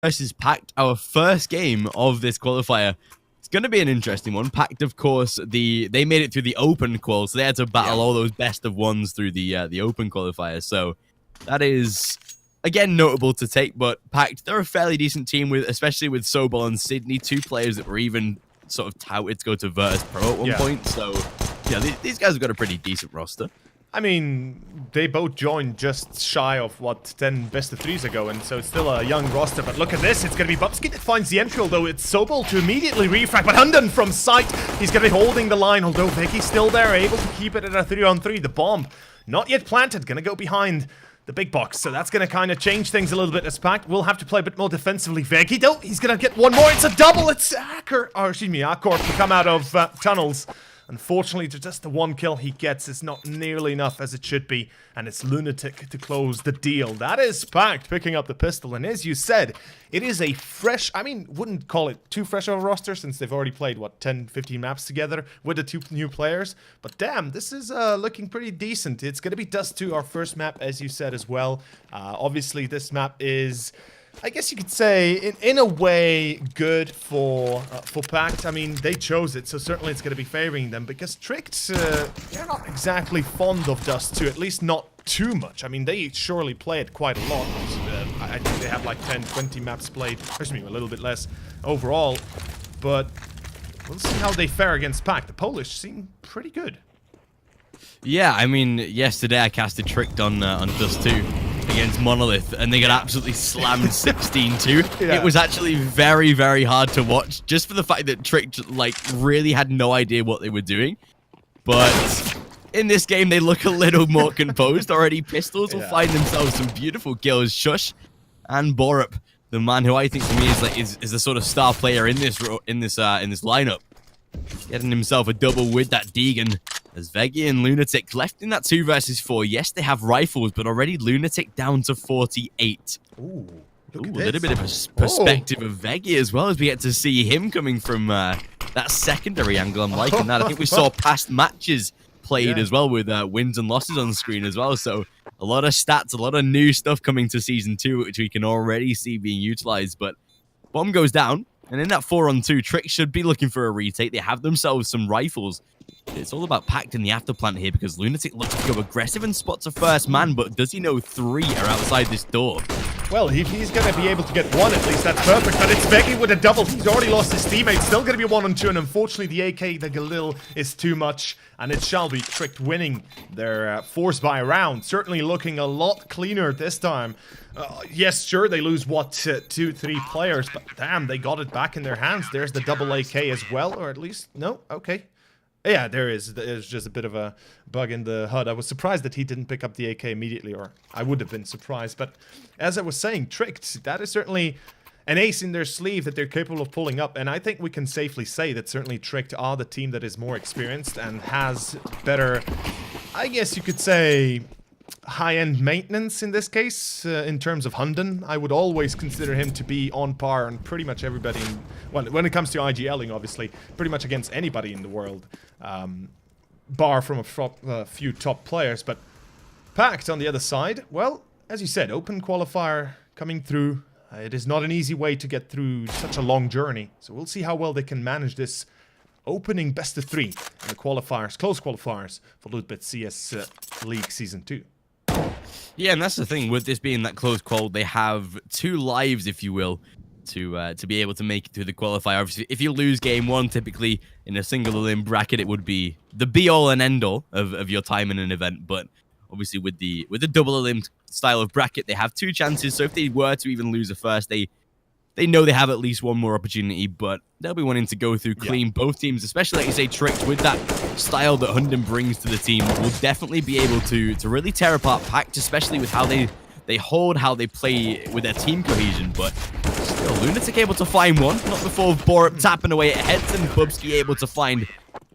versus PACT, our first game of this qualifier. It's going to be an interesting one. PACT, of course, they made it through the open qual, so they had to battle all those best of ones through the open qualifier. So that is, again, notable to take. But PACT, they're a fairly decent team, especially with Sobol and Sydney, 2 players that were even sort of touted to go to Virtus Pro at one point. So yeah, these guys have got a pretty decent roster. I mean, they both joined just shy of, what, 10 best of 3s ago, and so it's still a young roster. But look at this, it's going to be Bubsky that finds the entry, although it's Sobol to immediately refrag. But Hunden from sight, he's going to be holding the line, although Vicky's still there, able to keep it at a 3-on-3. The bomb, not yet planted, going to go behind the big box. So that's going to kind of change things a little bit as PACT will have to play a bit more defensively. Veggie, though, he's going to get one more. It's a double. It's Akor to come out of tunnels. Unfortunately, just the 1 kill he gets is not nearly enough as it should be, and it's Lunatic to close the deal. That is PACT picking up the pistol, and as you said, it is a fresh, I mean, wouldn't call it too fresh of a roster since they've already played, what, 10, 15 maps together with the 2 new players, but damn, this is looking pretty decent. It's going to be Dust 2, our first map, as you said as well. Obviously, this map is, I guess you could say, in a way, good for PACT. I mean, they chose it, so certainly it's going to be favoring them, because Tricked, they're not exactly fond of Dust 2, at least not too much. I mean, they surely play it quite a lot. I think they have like 10, 20 maps played, excuse me, a little bit less overall, but we'll see how they fare against PACT. The Polish seem pretty good. Yeah, I mean, yesterday I casted Tricked on Dust 2. Against Monolith, and they got absolutely slammed 16-2. It was actually very, very hard to watch, just for the fact that Tricked, like, really had no idea what they were doing. But in this game, they look a little more composed already. Pistols will find themselves some beautiful kills. Shush and Borup, the man who I think for me is the sort of star player in this lineup, getting himself a double with that Deegan. As Veggie and Lunatic left in that 2 versus 4. Yes, they have rifles, but already Lunatic down to 48. Ooh, a little bit of a perspective of Veggie as well, as we get to see him coming from that secondary angle. I'm liking that. I think we saw past matches played as well with wins and losses on screen as well. So a lot of stats, a lot of new stuff coming to Season 2, which we can already see being utilized. But bomb goes down, and in that 4-on-2, Trick should be looking for a retake. They have themselves some rifles. It's all about PACT in the afterplant here, because Lunatic looks to go aggressive and spots a first man, but does he know 3 are outside this door? Well, if he's going to be able to get 1 at least, that's perfect, but it's Veggie with a double. He's already lost his teammate, still going to be 1-on-2, and unfortunately the AK, the Galil, is too much, and it shall be Tricked winning their force by round. Certainly looking a lot cleaner this time. Yes, sure, they lose, what, 2, 3 players, but damn, they got it back in their hands. There's the double AK as well, or at least, no, okay. Yeah, there's just a bit of a bug in the HUD. I was surprised that he didn't pick up the AK immediately, or I would have been surprised. But as I was saying, Tricked, that is certainly an ace in their sleeve that they're capable of pulling up. And I think we can safely say that certainly Tricked are the team that is more experienced and has better, I guess you could say, high-end maintenance in this case. In terms of Hunden, I would always consider him to be on par on pretty much everybody, well, when it comes to IGLing, obviously, pretty much against anybody in the world, bar from a few top players. But PACT on the other side, well, as you said, open qualifier coming through. It is not an easy way to get through such a long journey, so we'll see how well they can manage this opening best of 3 in the qualifiers, close qualifiers for Loot.bet CS League Season 2. Yeah, and that's the thing, with this being that close qual, they have 2 lives, if you will, to be able to make it through the qualifier. Obviously, if you lose game 1, typically in a single elim bracket, it would be the be-all and end-all of your time in an event. But obviously, with the double elim style of bracket, they have 2 chances. So if they were to even lose a first, they know they have at least 1 more opportunity, but they'll be wanting to go through clean. Both teams, especially, like you say, Tricked, with that style that Hunden brings to the team, will definitely be able to really tear apart PACT, especially with how they hold, how they play with their team cohesion. But still, Lunatic able to find 1, not before Borup tapping away at heads, and Bubsky able to find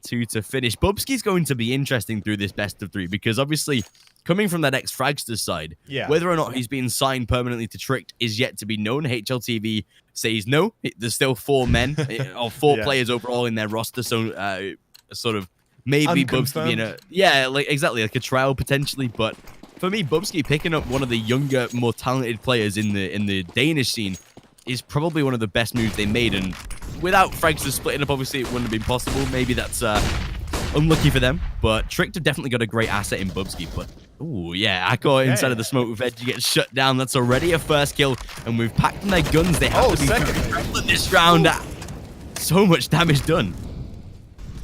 2 to finish. Bubsky's going to be interesting through this best of 3, because obviously, coming from that ex-Fragster side, whether or not he's been signed permanently to Tricked is yet to be known. HLTV says no. There's still 4 men, or 4 players overall in their roster, so sort of maybe Bubsky being like a trial potentially. But for me, Bubsky picking up one of the younger, more talented players in the Danish scene is probably one of the best moves they made, and without Frankster splitting up, obviously it wouldn't have been possible. Maybe that's unlucky for them, but Tricked have definitely got a great asset in Bubsky. But oh yeah, Akko inside of the smoke with Veggie gets shut down. That's already a first kill, and we've packed in their guns. They have to be very careful in this round. So much damage done.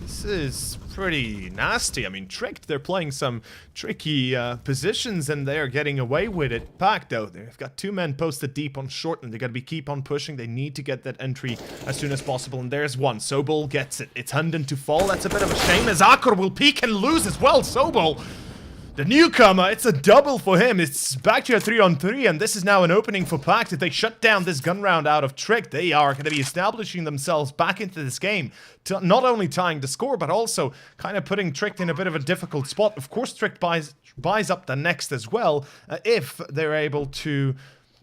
This is pretty nasty. I mean, Tricked, they're playing some tricky positions and they're getting away with it. PACT, though, they've got 2 men posted deep on short and they got to keep on pushing. They need to get that entry as soon as possible, and there's one. Sobol gets it. It's Hunden to fall. That's a bit of a shame as Akko will peek and lose as well. Sobol, the newcomer, it's a double for him. It's back to a 3-on-3, and this is now an opening for PACT. If they shut down this gun round out of Trick, they are going to be establishing themselves back into this game. Not only tying the score, but also kind of putting Trick in a bit of a difficult spot. Of course, Trick buys up the next as well, if they're able to...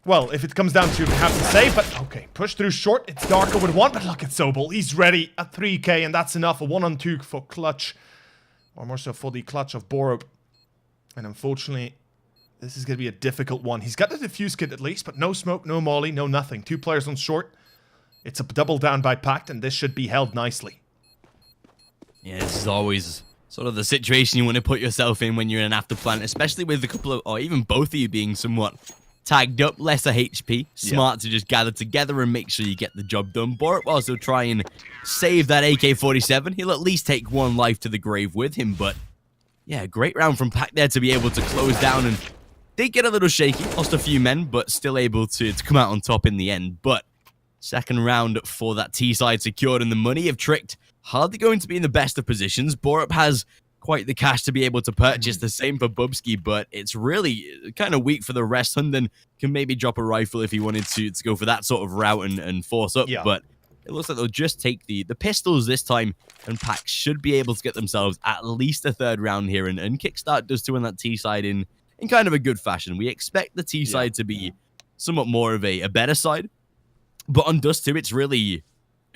Well, if it comes down to have to save, but okay, push through short. It's Darko with 1, but look at Sobol. He's ready at 3k, and that's enough. A 1-on-2 for clutch, or more so for the clutch of Borup. And unfortunately, this is going to be a difficult one. He's got the defuse kit at least, but no smoke, no molly, no nothing. 2 players on short. It's a double down by PACT, and this should be held nicely. Yeah, this is always sort of the situation you want to put yourself in when you're in an after plan, especially with a couple of, or even both of you being somewhat tagged up, lesser HP. Smart to just gather together and make sure you get the job done. Borup will also try and save that AK-47. He'll at least take 1 life to the grave with him, but yeah, great round from PACT there to be able to close down, and did get a little shaky, lost a few men, but still able to come out on top in the end. But second round for that T side secured, and the money have Tricked. Hardly going to be in the best of positions. Borup has quite the cash to be able to purchase the same for Bubsky, but it's really kind of weak for the rest. Hunden can maybe drop a rifle if he wanted to go for that sort of route and force up, but it looks like they'll just take the pistols this time, and PACT should be able to get themselves at least a 3rd round here, and Kickstart does too on that T side in kind of a good fashion. We expect the T side to be somewhat more of a better side, but on Dust 2, it's really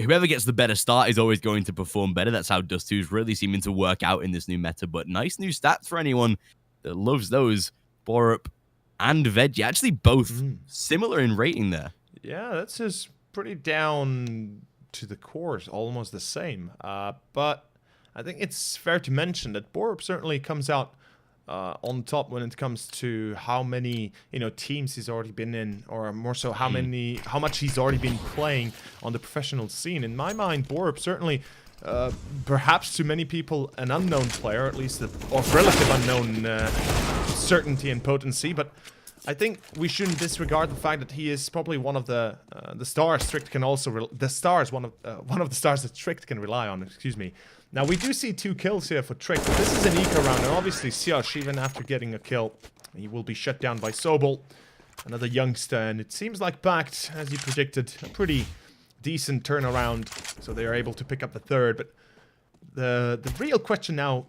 whoever gets the better start is always going to perform better. That's how Dust 2 is really seeming to work out in this new meta, but nice new stats for anyone that loves those. Borup and Veggie, actually both similar in rating there. Yeah, that's just pretty down to the core, almost the same. But I think it's fair to mention that Borup certainly comes out on top when it comes to how many teams he's already been in, or more so how much he's already been playing on the professional scene. In my mind, Borup certainly, perhaps to many people, an unknown player, at least of relative unknown certainty and potency, but I think we shouldn't disregard the fact that he is probably one of the stars Tricked can also one of the stars that Tricked can rely on. Excuse me. Now we do see 2 kills here for Tricked, but this is an eco round, and obviously Siosh, even after getting a kill, he will be shut down by Sobol, another youngster, and it seems like PACT, as you predicted, a pretty decent turnaround, so they are able to pick up the 3rd. But the real question now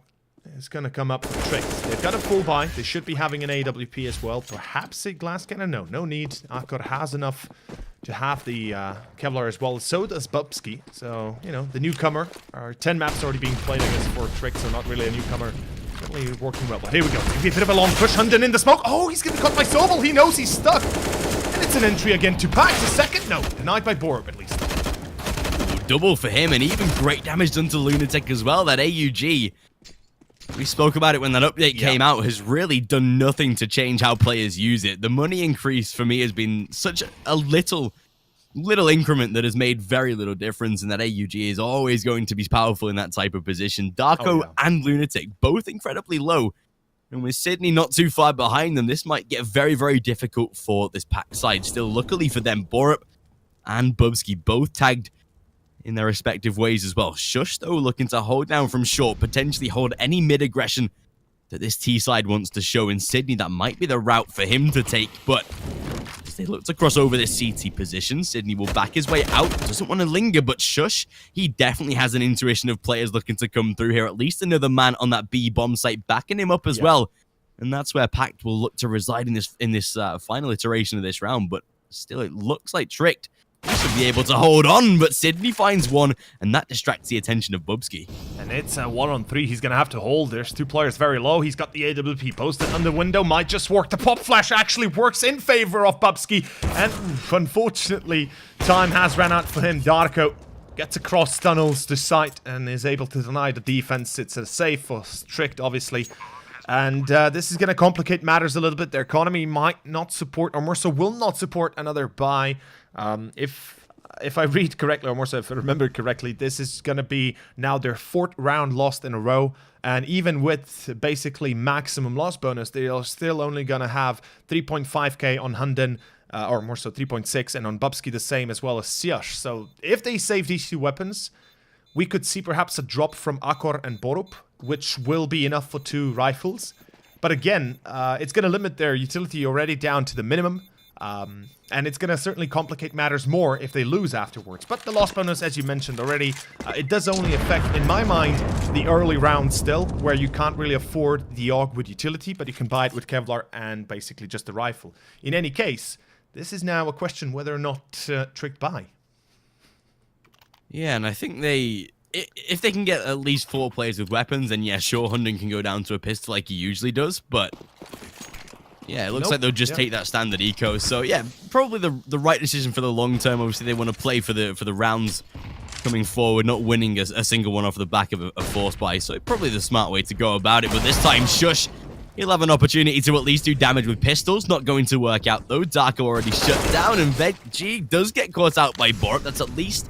is going to come up for Tricked. They've got a full buy. They should be having an AWP as well. Perhaps a glass cannon? No need. Akko has enough to have the Kevlar as well. So does Bubsky. So, the newcomer. Our 10 maps already being played, I guess, for Tricked, so not really a newcomer. Certainly working well. But here we go. Maybe a bit of a long push. Hunden in the smoke. Oh, he's getting caught by Sobol. He knows he's stuck. And it's an entry again to PACT. A second? No. Denied by Borup, at least. Ooh, double for him, and even great damage done to Lunatic as well. That AUG, we spoke about it when that update came out, has really done nothing to change how players use it. The money increase for me has been such a little increment that has made very little difference, and that AUG is always going to be powerful in that type of position. Darko and Lunatic, both incredibly low. And with Sydney not too far behind them, this might get very, very difficult for this PACT side. Still, luckily for them, Borup and Bubsky both tagged in their respective ways as well. Shush, though, looking to hold down from short, potentially hold any mid-aggression that this T side wants to show in Sydney. That might be the route for him to take, but as they look to cross over this CT position, Sydney will back his way out. Doesn't want to linger, but Shush, he definitely has an intuition of players looking to come through here. At least another man on that B bomb site backing him up as well. And that's where PACT will look to reside in this final iteration of this round. But still, it looks like Tricked. should be able to hold on, but Sydney finds one, and that distracts the attention of Bubsky. And it's a 1-on-3 he's going to have to hold. There's two players very low. He's got the AWP posted on the window. Might just work. The pop flash actually works in favor of Bubsky. And unfortunately, time has ran out for him. Darko gets across tunnels to site and is able to deny the defense. It's a safe for Strict, obviously. And this is going to complicate matters a little bit. Their economy might not support, or more so will not support, another buy. If I read correctly, or more so if I remember correctly, this is going to be now their 4th round lost in a row. And even with basically maximum loss bonus, they are still only going to have 3.5k on Hunden, or more so 3.6, and on Bubsky the same, as well as Siash. So if they save these two weapons, we could see perhaps a drop from Akor and Borup, which will be enough for 2 rifles. But again, it's going to limit their utility already down to the minimum. And it's going to certainly complicate matters more if they lose afterwards. But the loss bonus, as you mentioned already, it does only affect, in my mind, the early rounds still, where you can't really afford the AUG with utility, but you can buy it with Kevlar and basically just the rifle. In any case, this is now a question whether or not Tricked buy. Yeah, and I think if they can get at least 4 players with weapons, then yeah, sure, Hunden can go down to a pistol like he usually does, but yeah, it looks like they'll just take that standard eco. So yeah, probably the right decision for the long term. Obviously, they want to play for the rounds coming forward, not winning a single one off the back of a force buy. So probably the smart way to go about it. But this time, Shush, he'll have an opportunity to at least do damage with pistols. Not going to work out though. Darko already shut down, and Veggie does get caught out by Borup. That's at least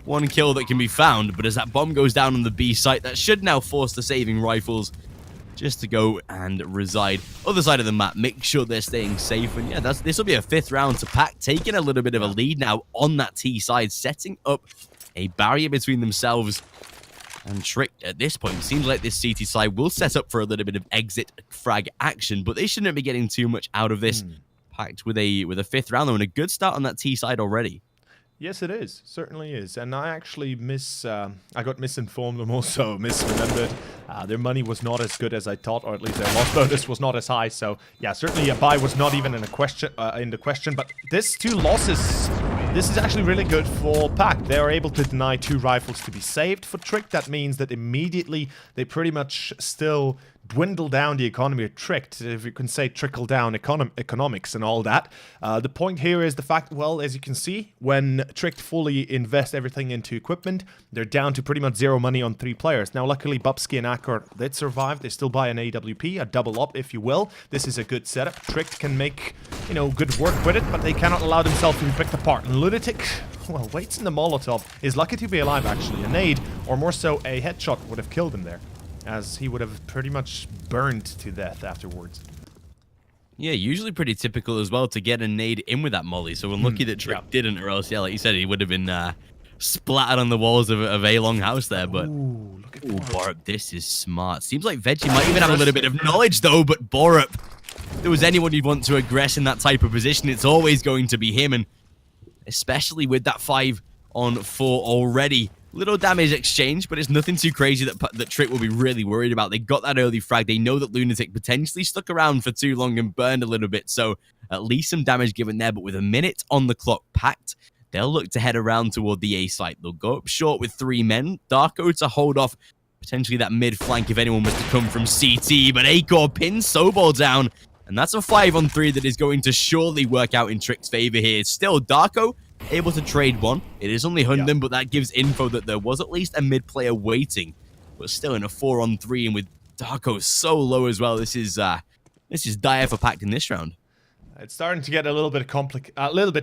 1 kill that can be found. But as that bomb goes down on the B site, that should now force the saving rifles just to go and reside other side of the map, make sure they're staying safe. And yeah, this will be a 5th round to PACT, taking a little bit of a lead now on that T side, setting up a barrier between themselves and Trick. At this point, seems like this CT side will set up for a little bit of exit frag action, but they shouldn't be getting too much out of this. PACT with a 5th round, though, and a good start on that T side already. Yes, it is. Certainly is. And I actually I got misinformed and also misremembered. Their money was not as good as I thought, or at least their loss bonus was not as high. So yeah, certainly a buy was not even in the question. But this 2 losses, this is actually really good for PACT. They are able to deny 2 rifles to be saved for Trick. That means that immediately they pretty much still dwindle down the economy of Tricked, if you can say trickle down economics and all that. The point here is the fact, well, as you can see, when Tricked fully invest everything into equipment, they're down to pretty much 0 money on 3 players. Now, luckily, Bubsky and Akor, they'd survive. They still buy an AWP, a double up, if you will. This is a good setup. Tricked can make, good work with it, but they cannot allow themselves to be picked apart. And Lunatic, well, waits in the Molotov, is lucky to be alive, actually. A nade, or more so, a headshot would have killed him there, as he would have pretty much burned to death afterwards. Yeah, usually pretty typical as well to get a nade in with that molly. So we're lucky that Trick didn't, or else, yeah, like you said, he would have been splattered on the walls of a long house there. But Ooh, look at Borup, this is smart. Seems like Veggie might even have a little bit of knowledge though. But Borup, if there was anyone you'd want to aggress in that type of position, it's always going to be him, and especially with that 5-on-4 already. Little damage exchange, but it's nothing too crazy that Trick will be really worried about. They got that early frag. They know that Lunatic potentially stuck around for too long and burned a little bit, so at least some damage given there. But with a minute on the clock, PACT, they'll look to head around toward the A site. They'll go up short with 3 men. Darko to hold off potentially that mid flank if anyone was to come from CT, but Akor pins Sobol down, and that's a 5-on-3 that is going to surely work out in Trick's favor here. Still, Darko able to trade 1. It is only Hunden, but that gives info that there was at least a mid player waiting. But still in a 4-on-3, and with Darko so low as well, this is dire for PACT in this round. It's starting to get a little bit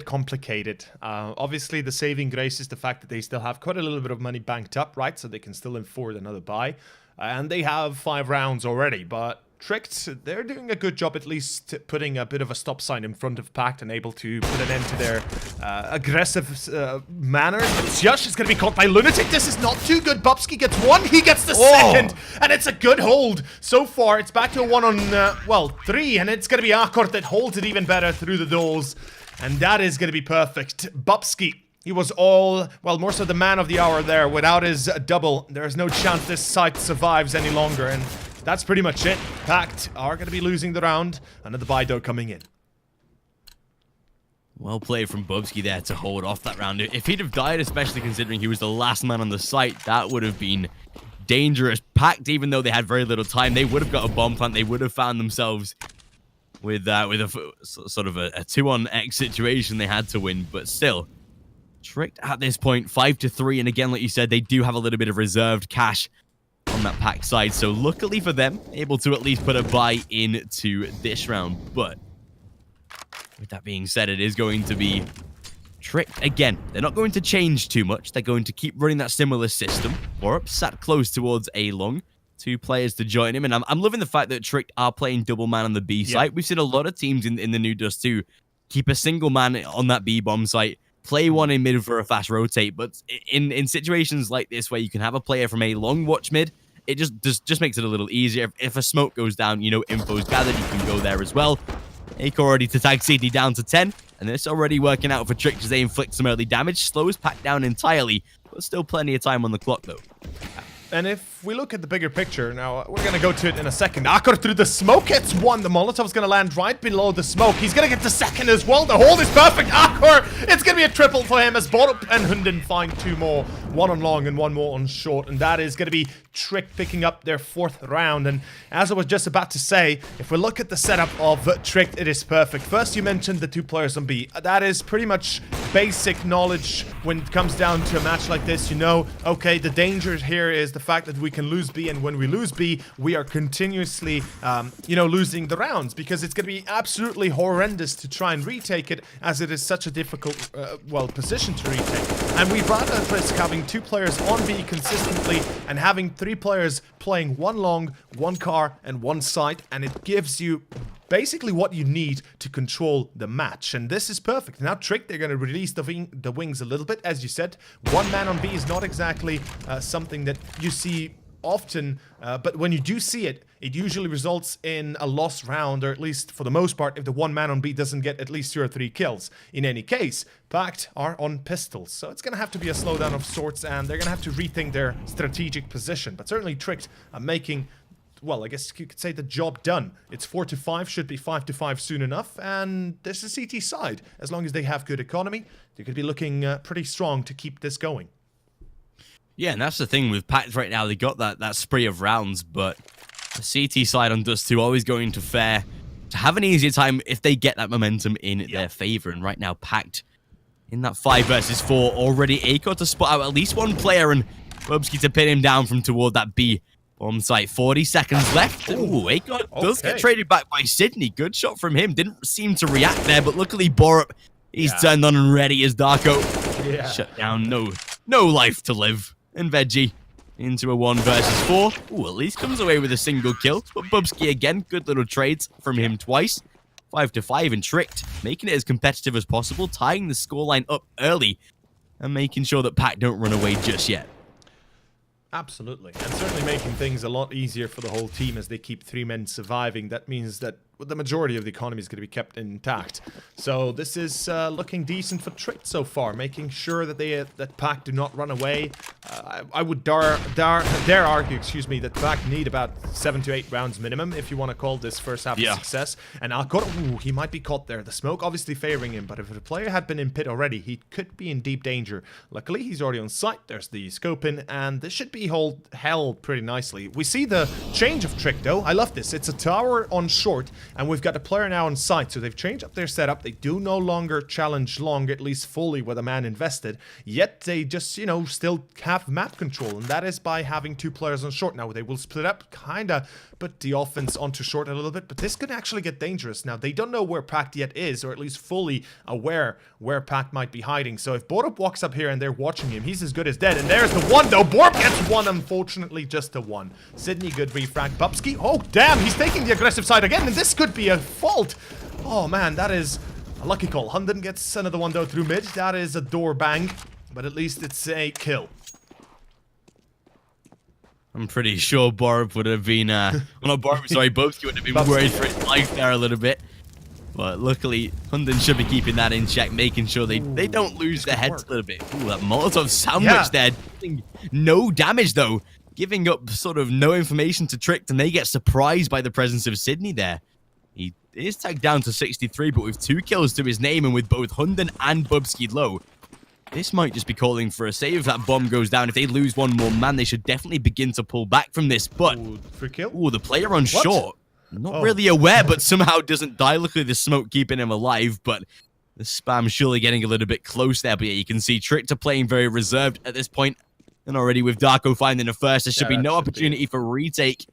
complicated. Obviously, the saving grace is the fact that they still have quite a little bit of money banked up, right? So they can still afford another buy. And they have 5 rounds already, but Tricked, they're doing a good job at least putting a bit of a stop sign in front of PACT and able to put an end to their aggressive manner. Siash is going to be caught by Lunatic. This is not too good. Bubsky gets 1, he gets the second, and it's a good hold. So far, it's back to a 1-on-3, and it's going to be Akor that holds it even better through the doors, and that is going to be perfect. Bubsky, he was more so the man of the hour there. Without his double, there's no chance this site survives any longer, and that's pretty much it. PACT are going to be losing the round. Another buy dough coming in. Well played from Bubsky there to hold off that round. If he'd have died, especially considering he was the last man on the site, that would have been dangerous. PACT, even though they had very little time, they would have got a bomb plant. They would have found themselves with a sort of a 2-on-X situation they had to win. But still, Tricked at this point, 5-3. And again, like you said, they do have a little bit of reserved cash on that PACT side. So luckily for them, able to at least put a buy into this round. But with that being said, it is going to be Tricked again. They're not going to change too much. They're going to keep running that similar system. Borup sat close towards A long. 2 players to join him. And I'm loving the fact that Tricked are playing double man on the B site. We've seen a lot of teams in the new Dust 2 keep a single man on that B bomb site, play one in mid for a fast rotate. But in situations like this where you can have a player from A long watch mid, it just makes it a little easier. If a smoke goes down, you know, info's gathered, you can go there as well. Aiko already to tag Sydney down to 10, and it's already working out for Tricked as they inflict some early damage. Slows PACT down entirely, but still plenty of time on the clock though. And if we look at the bigger picture, now we're going to go to it in a second. Akor through the smoke hits one. The Molotov's going to land right below the smoke. He's going to get the second as well. The hold is perfect. Akor, it's going to be a triple for him as Borup and Hunden find 2 more. 1 on long and 1 more on short. And that is going to be Tricked picking up their 4th round. And as I was just about to say, if we look at the setup of Tricked, it is perfect. First, you mentioned the 2 players on B. That is pretty much basic knowledge when it comes down to a match like this. You know, okay, the danger here is the fact that we can lose B, and when we lose B, we are continuously, you know, losing the rounds, because it's going to be absolutely horrendous to try and retake it, as it is such a difficult, well, position to retake. And we'd rather risk having 2 players on B consistently and having 3 players playing 1 long, 1 car, and 1 site, and it gives you basically what you need to control the match. And this is perfect. Now Tricked, they're going to release the wings a little bit. As you said, 1 man on B is not exactly something that you see often, but when you do see it, it usually results in a lost round, or at least for the most part, if the 1 man on B doesn't get at least 2 or 3 kills. In any case, PACT are on pistols, so it's going to have to be a slowdown of sorts, and they're going to have to rethink their strategic position. But certainly Tricked are making, well, I guess you could say the job done. It's 4-5, should be 5-5 soon enough, and this is CT side. As long as they have good economy, they could be looking pretty strong to keep this going. Yeah, and that's the thing with PACT right now. They got that spree of rounds, but the CT side on Dust 2 always going to fare to have an easier time if they get that momentum in their favor. And right now, PACT in that 5 versus 4 already. Aiko to spot out at least 1 player, and Bubsky to pin him down from toward that B bomb site. 40 seconds left. Ooh, Aiko does get traded back by Sydney. Good shot from him. Didn't seem to react there, but luckily Borup, he's turned on and ready as Darko. Shut down. No life to live. And Veggie into a 1 versus 4. Ooh, at least comes away with a single kill. But Bubsky again, good little trades from him twice. 5-5 and Tricked, making it as competitive as possible, tying the scoreline up early and making sure that PACT don't run away just yet. Absolutely, and certainly making things a lot easier for the whole team as they keep 3 men surviving. That means that the majority of the economy is going to be kept intact. So this is looking decent for Tricked so far, making sure that that PACT do not run away. I would dare argue, excuse me, that PACT need about 7 to 8 rounds minimum if you want to call this first half a success. And Alcor, ooh, he might be caught there. The smoke obviously favoring him, but if the player had been in pit already, he could be in deep danger. Luckily, he's already on site. There's the scope in, and this should be held pretty nicely. We see the change of Tricked though. I love this. It's a tower on short, and we've got a player now on site, so they've changed up their setup. They do no longer challenge long, at least fully with a man invested, yet they just, you know, still have map control, and that is by having 2 players on short. Now they will split up, kinda put the offense onto short a little bit, but this could actually get dangerous. Now they don't know where PACT yet is, or at least fully aware where PACT might be hiding. So if Borup walks up here and they're watching him, he's as good as dead. And there's the 1 though. Borup gets 1, unfortunately just a 1. Sydney, good refrag. Bubsky, oh damn, he's taking the aggressive side again, and this could be a fault. Oh man, that is a lucky call. Hunden gets another 1 though through mid. That is a door bang, but at least it's a kill. I'm pretty sure Borup would have been, well, not Borup, sorry, Bubsky would have been worried for his life there a little bit. But luckily, Hunden should be keeping that in check, making sure they don't lose their heads a little bit. Ooh, that Molotov sandwich there, doing no damage though, giving up sort of no information to Tricked, and they get surprised by the presence of Sydney there. He He is tagged down to 63, but with 2 kills to his name and with both Hunden and Bubsky low, this might just be calling for a save if that bomb goes down. If they lose one more man, they should definitely begin to pull back from this. But, free kill? Ooh, the player on short, not really aware, but somehow doesn't die. Luckily, the smoke keeping him alive, but the spam surely getting a little bit close there. But yeah, you can see Trickter playing very reserved at this point. And already with Darko finding a first, there should be no opportunity for retake.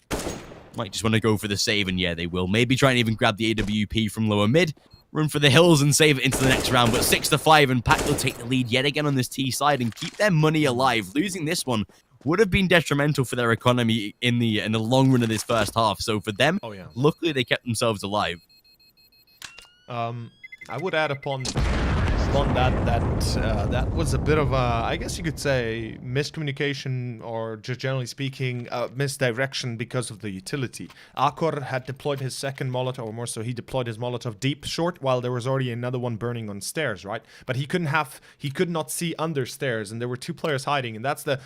Might just want to go for the save, and yeah, they will. Maybe try and even grab the AWP from lower mid, run for the hills and save it into the next round. But 6-5, and PACT will take the lead yet again on this T side and keep their money alive. Losing this one would have been detrimental for their economy in the long run of this first half. So for them, luckily they kept themselves alive. I would add upon that was a bit of a, I guess you could say, miscommunication, or just generally speaking, misdirection because of the utility. Akor had deployed his second Molotov, or more so, he deployed his Molotov deep short while there was already another one burning on stairs, right? But he could not see under stairs, and there were 2 players hiding, and that's the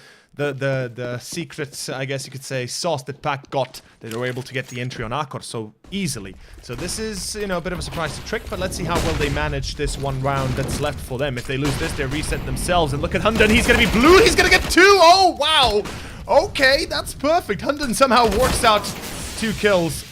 secret, I guess you could say, sauce that PACT got, that they were able to get the entry on Akor so easily. So this is, you know, a bit of a surprise to Trick, but let's see how well they manage this one round that's left for them. If they lose this, they reset themselves, and look at Hunden, he's gonna be blue, he's gonna get 2! Oh, wow! Okay, that's perfect. Hunden somehow works out 2 kills.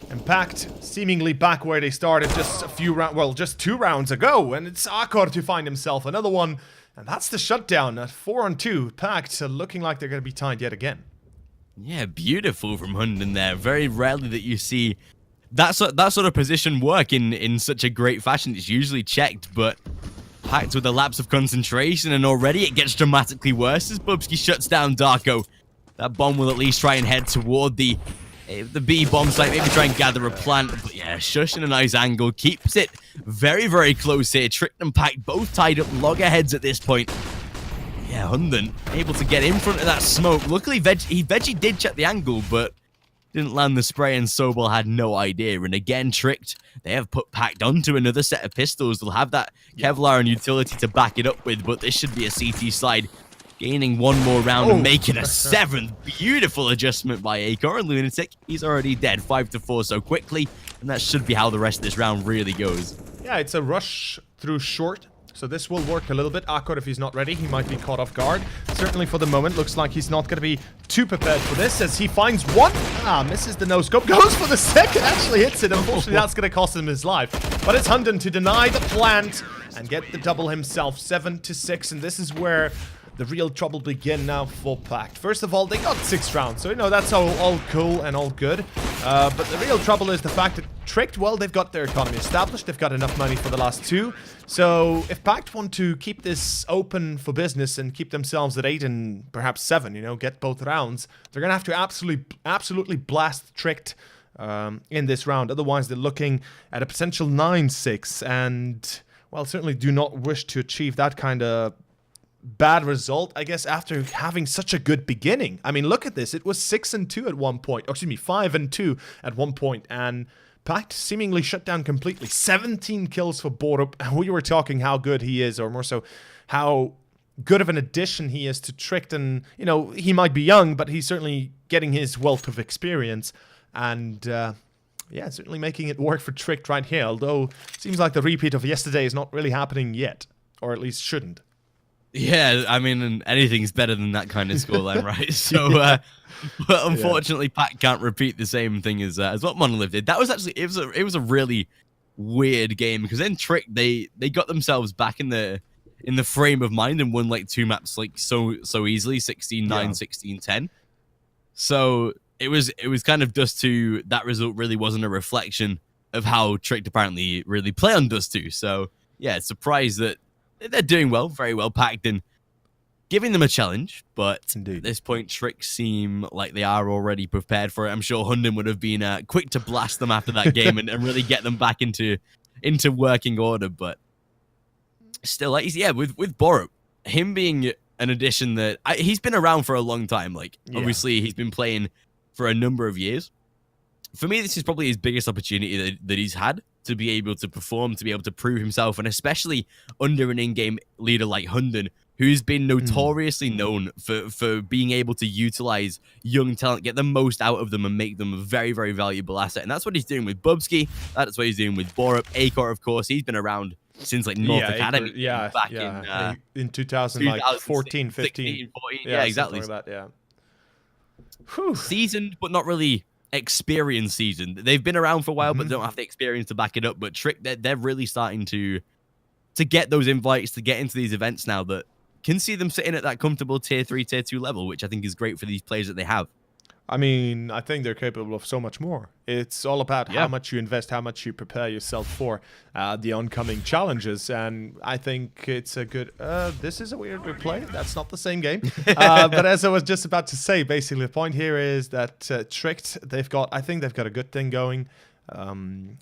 And PACT seemingly back where they started just a few rounds, well, just 2 rounds ago, and it's Akor to find himself another one. And that's the shutdown at 4-2. PACT looking like they're going to be tied yet again. Yeah, beautiful from Hunden there. Very rarely that you see that sort of position work in such a great fashion. It's usually checked, but PACT with a lapse of concentration, and already it gets dramatically worse as Bubsky shuts down Darko. That bomb will at least try and head toward the B bomb site, maybe try and gather a plant. But yeah, Shush in a nice angle keeps it very, very close here. Trick and PACT both tied up loggerheads at this point. Yeah, Hunden able to get in front of that smoke. Luckily, Veggie did check the angle, but didn't land the spray, and Sobel had no idea. And again, Tricked, they have put PACT onto another set of pistols. They'll have that Kevlar and utility to back it up with, but this should be a CT slide. Gaining one more round and making a 7th. Beautiful adjustment by Akor. And Lunatic, he's already dead. 5-4 so quickly. And that should be how the rest of this round really goes. Yeah, it's a rush through short. So this will work a little bit. Akor, if he's not ready, he might be caught off guard. Certainly for the moment, looks like he's not going to be too prepared for this, as he finds one. Misses the no-scope. Goes for the second. Actually hits it. Unfortunately, that's going to cost him his life. But it's Hunden to deny the plant and get the double himself. 7-6. And this is where the real trouble begin now for PACT. First of all, they got 6 rounds, so you know that's all cool and all good. But the real trouble is the fact that Tricked, well, they've got their economy established, they've got enough money for the last 2. So if PACT want to keep this open for business and keep themselves at 8 and perhaps 7, you know, get both rounds, they're gonna have to absolutely blast Tricked in this round. Otherwise, they're looking at a potential 9-6, and well, certainly do not wish to achieve that kind of bad result, I guess, after having such a good beginning. I mean, look at this. It was 6-2 at one point. Or excuse me, 5-2 at one point, and PACT seemingly shut down completely. 17 kills for Borup, and we were talking how good he is, or more so, how good of an addition he is to Tricked. And, you know, he might be young, but he's certainly getting his wealth of experience. And, yeah, certainly making it work for Tricked right here. Although, it seems like the repeat of yesterday is not really happening yet. Or at least shouldn't. Yeah, I mean, anything's better than that kind of scoreline, right? So, but unfortunately, PACT can't repeat the same thing as what Monolith did. That was actually, it was a really weird game, because then Trick, they got themselves back in the frame of mind and won like 2 maps like so easily, 16-9, 16-10. So it was kind of Dust 2. That result really wasn't a reflection of how Tricked apparently really play on Dust 2. So yeah, surprised that they're doing well, very well, PACT, and giving them a challenge. But at this point, Trick seem like they are already prepared for it. I'm sure Hunden would have been quick to blast them after that game and really get them back into working order. But still, like, yeah, with Borup, him being an addition that he's been around for a long time. Like, obviously, he's been playing for a number of years. For me, this is probably his biggest opportunity that he's had to be able to perform, to be able to prove himself, and especially under an in-game leader like Hunden, who's been notoriously known for being able to utilize young talent, get the most out of them, and make them a very, very valuable asset. And that's what he's doing with Bubsky. That's what he's doing with Borup. Acor, of course, he's been around since like North Academy. Back in 2014, 15. 14. Yeah, exactly. Like that, Seasoned, but not really experienced seasoned. They've been around for a while, but don't have the experience to back it up. But Trick, they're really starting to get those invites to get into these events now that can see them sitting at that comfortable tier 3, tier 2 level, which I think is great for these players that they have. I mean, I think they're capable of so much more. It's all about how much you invest, how much you prepare yourself for the oncoming challenges. And I think it's a good... this is a weird replay. That's not the same game. But as I was just about to say, basically the point here is that Tricked, I think they've got a good thing going.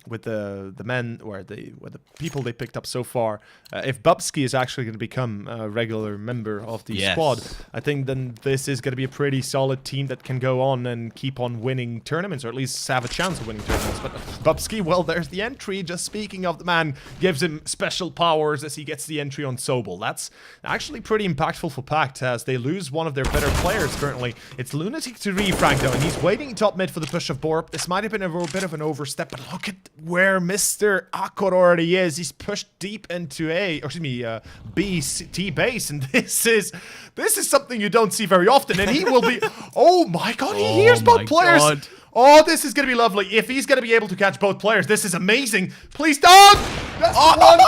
With the men or the people they picked up so far. If Bubsky is actually going to become a regular member of the squad, I think then this is going to be a pretty solid team that can go on and keep on winning tournaments, or at least have a chance of winning tournaments. But Bubsky, well, there's the entry. Just speaking of the man, gives him special powers as he gets the entry on Sobel. That's actually pretty impactful for PACT as they lose one of their better players currently. It's Lunatic to refrag though, and he's waiting top mid for the push of Borup. This might have been a bit of an overstep, but look at where Mr. Akor already is. He's pushed deep into B, T base, and this is something you don't see very often, and he will be... Oh my god, he hears both players! God. Oh, this is going to be lovely. If he's going to be able to catch both players, this is amazing. Please don't! That's one!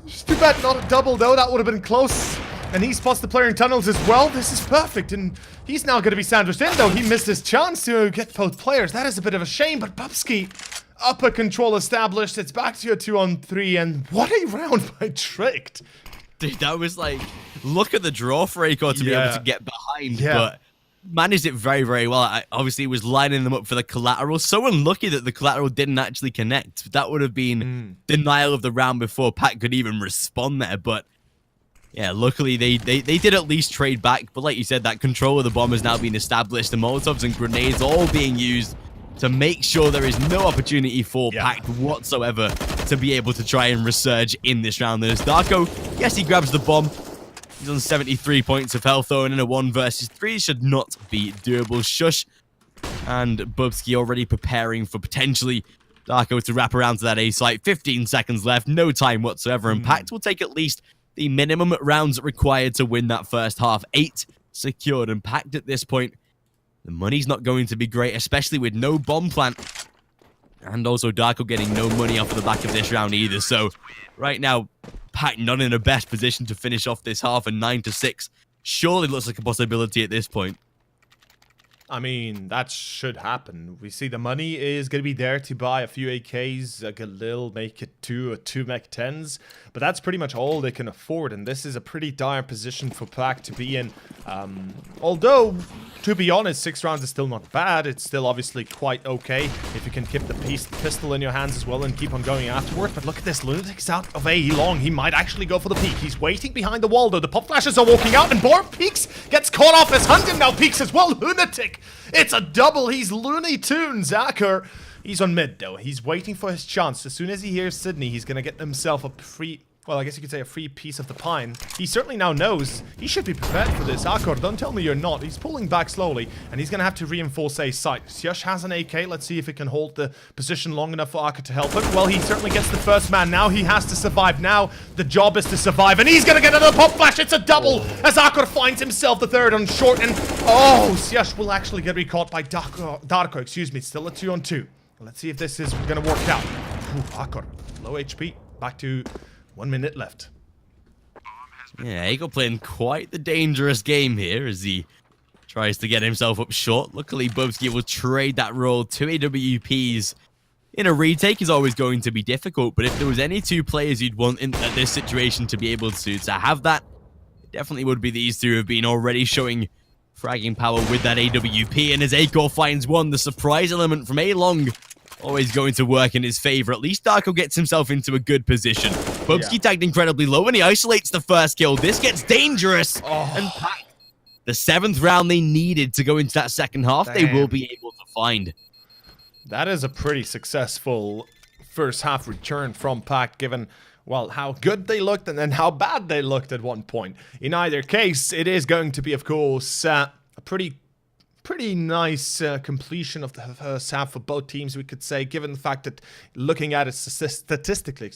It's too bad not a double, though. That would have been close. And he spots the player in tunnels as well. This is perfect, and he's now going to be sandwiched in, though. He missed his chance to get both players. That is a bit of a shame, but Bubsky... Upper control established. It's back to your 2-on-3, and what a round by Tricked. Dude, that was like, look at the draw for Acor to be able to get behind, but managed it very, very well. Obviously, it was lining them up for the collateral. So unlucky that the collateral didn't actually connect. That would have been denial of the round before PACT could even respond there, but yeah, luckily they did at least trade back. But like you said, that control of the bomb has now been established. The Molotovs and grenades all being used to make sure there is no opportunity for PACT whatsoever to be able to try and resurge in this round. There's Darko. Yes, he grabs the bomb. He's on 73 points of health, though, and in a 1 versus 3 should not be doable. Shush. And Bubsky already preparing for potentially Darko to wrap around to that A site. 15 seconds left, no time whatsoever, and PACT will take at least the minimum rounds required to win that first half. 8 secured, and PACT at this point, the money's not going to be great, especially with no bomb plant. And also Darko getting no money off of the back of this round either. So right now, PACT not in the best position to finish off this half, and 9-6 surely looks like a possibility at this point. I mean, that should happen. We see the money is going to be there to buy a few AKs, a Galil, make it 2 Mech 10s. But that's pretty much all they can afford, and this is a pretty dire position for PACT to be in. Although, to be honest, 6 rounds is still not bad. It's still obviously quite okay if you can keep the pistol in your hands as well and keep on going afterwards. But look at this, Lunatic's out of A long. He might actually go for the peek. He's waiting behind the wall, though. The pop flashes are walking out, and Borup peeks, gets caught off as Hunden now peeks as well. Lunatic! It's a double. He's Looney Tunes. Akor, he's on mid, though. He's waiting for his chance. As soon as he hears Sydney, he's going to get himself a free... Well, I guess you could say a free piece of the pine. He certainly now knows he should be prepared for this. Akor, don't tell me you're not. He's pulling back slowly, and he's going to have to reinforce A site. Sjush has an AK. Let's see if he can hold the position long enough for Akor to help him. Well, he certainly gets the first man. Now he has to survive. Now the job is to survive, and he's going to get another pop flash. It's a double as Akor finds himself the third on short, and Sjush will actually get recaught by Darko. Excuse me. Still a 2-on-2. Let's see if this is going to work out. Akor, low HP. Back to 1 minute left. Yeah, Acor playing quite the dangerous game here as he tries to get himself up short. Luckily, Bubsky will trade that role. 2 AWPs in a retake is always going to be difficult, but if there was any 2 players you'd want in this situation to be able to have that, it definitely would be these 2 who have been already showing fragging power with that AWP, and as Acor finds one, the surprise element from A-Long always going to work in his favor. At least Darko gets himself into a good position. Bubsky tagged incredibly low, and he isolates the first kill. This gets dangerous. And the 7th round they needed to go into that second half, they will be able to find. That is a pretty successful first half return from PACT, given well, how good they looked and then how bad they looked at one point. In either case, it is going to be, of course, a pretty nice completion of the first half for both teams, we could say, given the fact that looking at it statistically,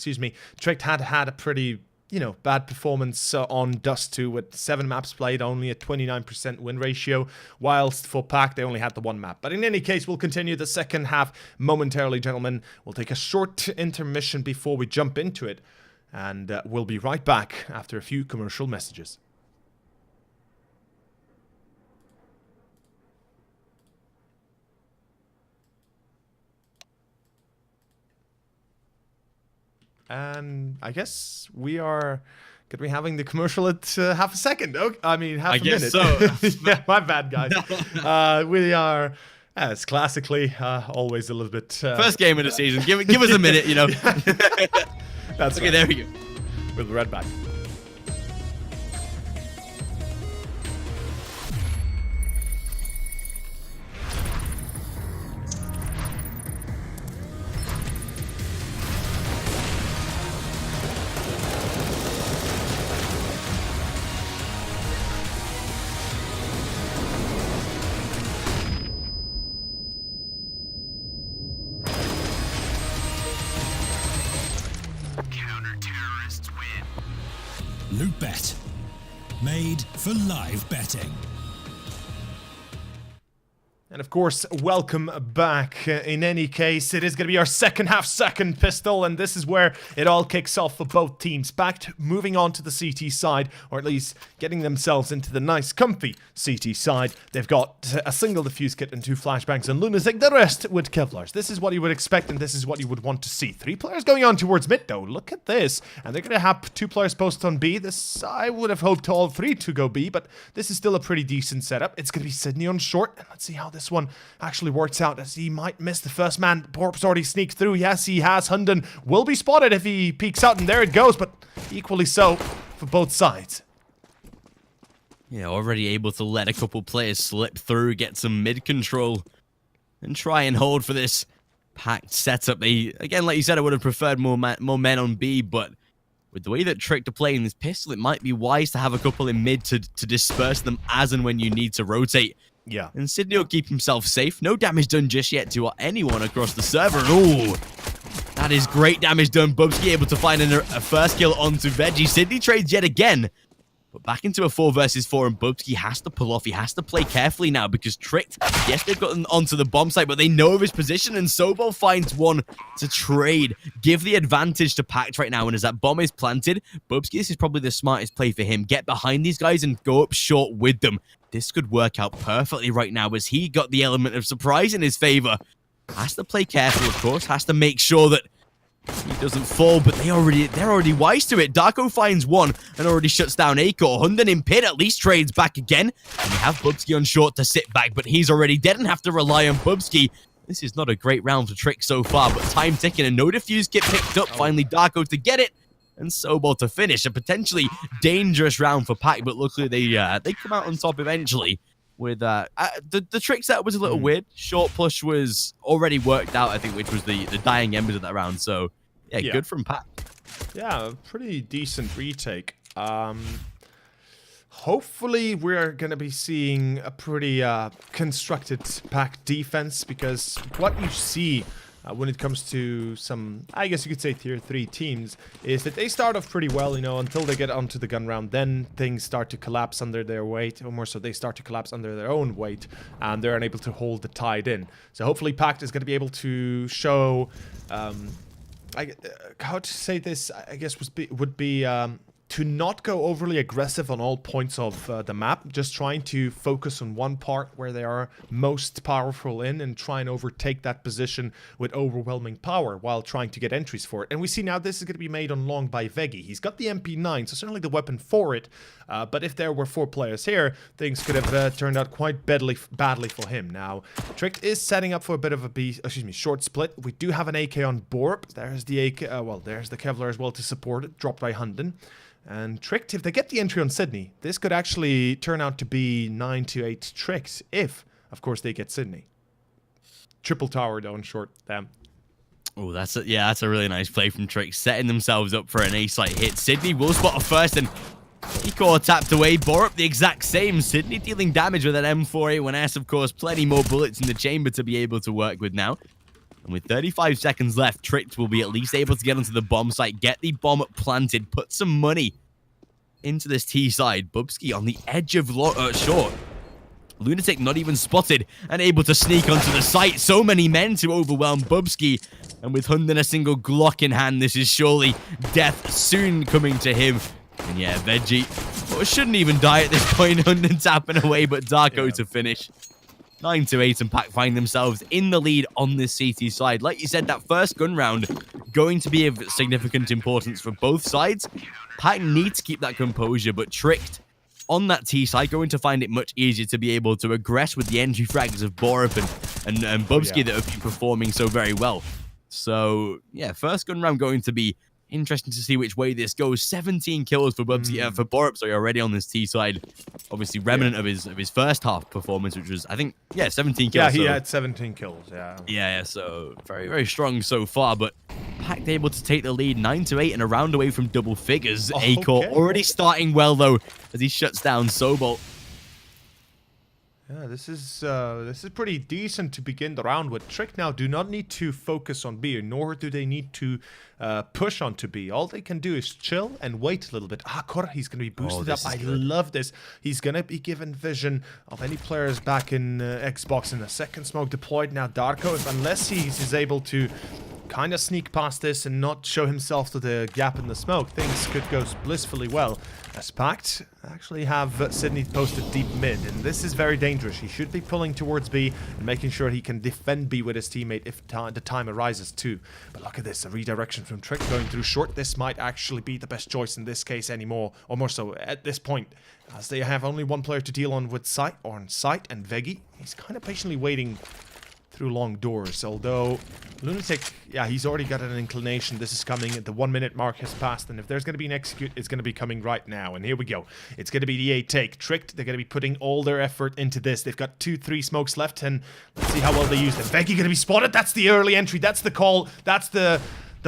Tricked had a pretty, bad performance on Dust 2 with 7 maps played, only a 29% win ratio, whilst for PACT they only had the 1 map. But in any case, we'll continue the second half momentarily, gentlemen. We'll take a short intermission before we jump into it, and we'll be right back after a few commercial messages. And I guess we are going to be having the commercial at half a second. Okay, I mean, half a minute. So. Yeah, my bad, guys. We are, as classically, always a little bit... First game of the season. Give us a minute, That's okay, right. there we go. We'll be right back. Loot.bet. Made for live betting. And of course, welcome back. In any case, it is going to be our second half, second pistol, and this is where it all kicks off for both teams. PACT moving on to the CT side, or at least getting themselves into the nice, comfy CT side. They've got a single defuse kit and 2 flashbangs and Lunatic, the rest with Kevlars. This is what you would expect, and this is what you would want to see. 3 players going on towards mid, though. Look at this. And they're going to have 2 players posted on B. This, I would have hoped all 3 to go B, but this is still a pretty decent setup. It's going to be Sydney on short, and let's see how this one actually works out, as he might miss the first man. Borp's already sneaks through. Yes, he has. Hunden will be spotted if he peeks out, and there it goes, but equally so for both sides. Yeah, already able to let a couple players slip through, get some mid control, and try and hold for this PACT setup. They, again, like you said, I would have preferred more men on B, but with the way that Tricked are playing this pistol, it might be wise to have a couple in mid to disperse them as and when you need to rotate. Yeah. And Sydney will keep himself safe. No damage done just yet to anyone across the server. Ooh, that is great damage done. Bubsky able to find a first kill onto Veggie. Sydney trades yet again. But back into a 4 versus 4, and Bubsky has to pull off. He has to play carefully now because Tricked, yes, they've gotten onto the bomb site, but they know of his position, and Sobol finds one to trade. Give the advantage to PACT right now, and as that bomb is planted, Bubsky, this is probably the smartest play for him. Get behind these guys and go up short with them. This could work out perfectly right now, as he got the element of surprise in his favor. Has to play careful, of course. Has to make sure that he doesn't fall, but they're already wise to it. Darko finds one and already shuts down Acor. Hunden in pit at least trades back again. And you have Bubsky on short to sit back, but he's already dead and have to rely on Bubsky. This is not a great round for Trick so far, but time ticking and no defuse kit picked up. Finally, Darko to get it. And Sobol to finish. A potentially dangerous round for PACT, but luckily they come out on top eventually. With the trick set was a little weird. Short push was already worked out, I think, which was the dying embers of that round. So yeah, good from PACT. Yeah, pretty decent retake. Hopefully we're going to be seeing a pretty constructed PACT defense, because what you see when it comes to some, I guess you could say tier 3 teams, is that they start off pretty well, until they get onto the gun round. Then things start to collapse under their weight, or more so they start to collapse under their own weight, and they're unable to hold the tide in. So hopefully PACT is going to be able to show, how to say this, I guess would be to not go overly aggressive on all points of the map, just trying to focus on one part where they are most powerful in and try and overtake that position with overwhelming power while trying to get entries for it. And we see now this is going to be made on long by Veggie. He's got the MP9, so certainly the weapon for it, but if there were 4 players here, things could have turned out quite badly for him. Now, Tricked is setting up for a bit of a short split. We do have an AK on Borp. There's the AK, there's the Kevlar as well to support it, dropped by Hunden. And Tricked, if they get the entry on Sydney, this could actually turn out to be 9 to 8 tricks if, of course, they get Sydney. Triple tower though in short, damn. Oh, that's a really nice play from Trick, setting themselves up for an A-site hit. Sydney will spot a first, and Ecor tapped away. Borup the exact same. Sydney dealing damage with an M4A1S, of course. Plenty more bullets in the chamber to be able to work with now. And with 35 seconds left, Trick will be at least able to get onto the bomb site, get the bomb planted, put some money into this T side. Bubsky on the edge of short. Lunatic not even spotted and able to sneak onto the site. So many men to overwhelm Bubsky. And with Hunden a single Glock in hand, this is surely death soon coming to him. And yeah, Veggie shouldn't even die at this point. Hunden tapping away, but Darko to finish. 9-8, and PACT find themselves in the lead on this CT side. Like you said, that first gun round going to be of significant importance for both sides. PACT need to keep that composure, but Tricked on that T side, going to find it much easier to be able to aggress with the entry frags of Borup and Bubsky that have been performing so very well. So, yeah, first gun round going to be interesting to see which way this goes. 17 kills for Bubsky, for Borup, so already on this T side. Obviously, remnant of his first half performance, which was, I think, 17 kills. Yeah, he had 17 kills, Yeah, so very, very strong so far, but PACT able to take the lead 9-8 and a round away from double figures. Acor already starting well, though, as he shuts down Sobol. Yeah, this is pretty decent to begin the round with. Trick now do not need to focus on B, nor do they need to push onto B. All they can do is chill and wait a little bit. Kor, he's going to be boosted up. I love this. He's going to be given vision of any players back in Xbox, and the second smoke deployed. Now Darko, unless he's able to kind of sneak past this and not show himself to the gap in the smoke, things could go blissfully well. As PACT actually have Sydney posted deep mid, and this is very dangerous. He should be pulling towards B and making sure he can defend B with his teammate if the time arises too. But look at this, a redirection from Trick going through short. This might actually be the best choice in this case anymore, or more so at this point, as they have only one player to deal on with Sight, and Veggie. He's kind of patiently waiting through long doors, although Lunatic, yeah, he's already got an inclination. This is coming. The 1 minute mark has passed, and if there's going to be an execute, it's going to be coming right now. And here we go. It's going to be the A take. Tricked, they're going to be putting all their effort into this. They've got 2-3 smokes left, and let's see how well they use them. Veggie going to be spotted. That's the early entry. That's the call. That's the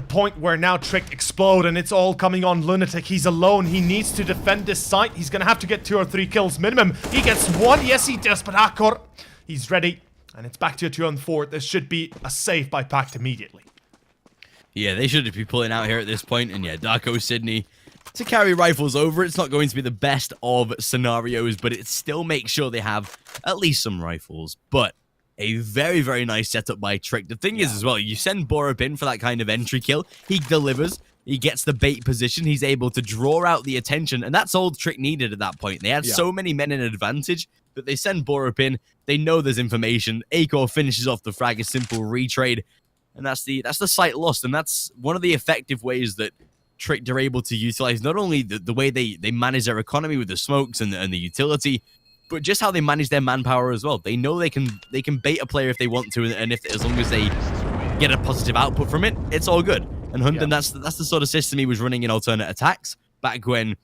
point where now Tricked explode, and it's all coming on Lunatic. He's alone. He needs to defend this site. He's going to have to get 2 or 3 kills minimum. He gets 1. Yes, he does, but Akor, he's ready. And it's back to a 2-on-4. This should be a save by PACT immediately. Yeah, they should be pulling out here at this point. And yeah, Darko Sydney to carry rifles over. It's not going to be the best of scenarios, but it still makes sure they have at least some rifles. But a very, very nice setup by Trick. The thing is as well, you send Borup in for that kind of entry kill. He delivers. He gets the bait position. He's able to draw out the attention. And that's all Trick needed at that point. They had so many men in advantage that they send Borup in. They know there's information. Acor finishes off the frag, a simple retrade. And that's the site lost. And that's one of the effective ways that Trick are able to utilize not only the way they manage their economy with the smokes and the utility, but just how they manage their manpower as well. They know they can bait a player if they want to, and if as long as they get a positive output from it, it's all good. And Hunden, that's the sort of system he was running in alternate attacks back when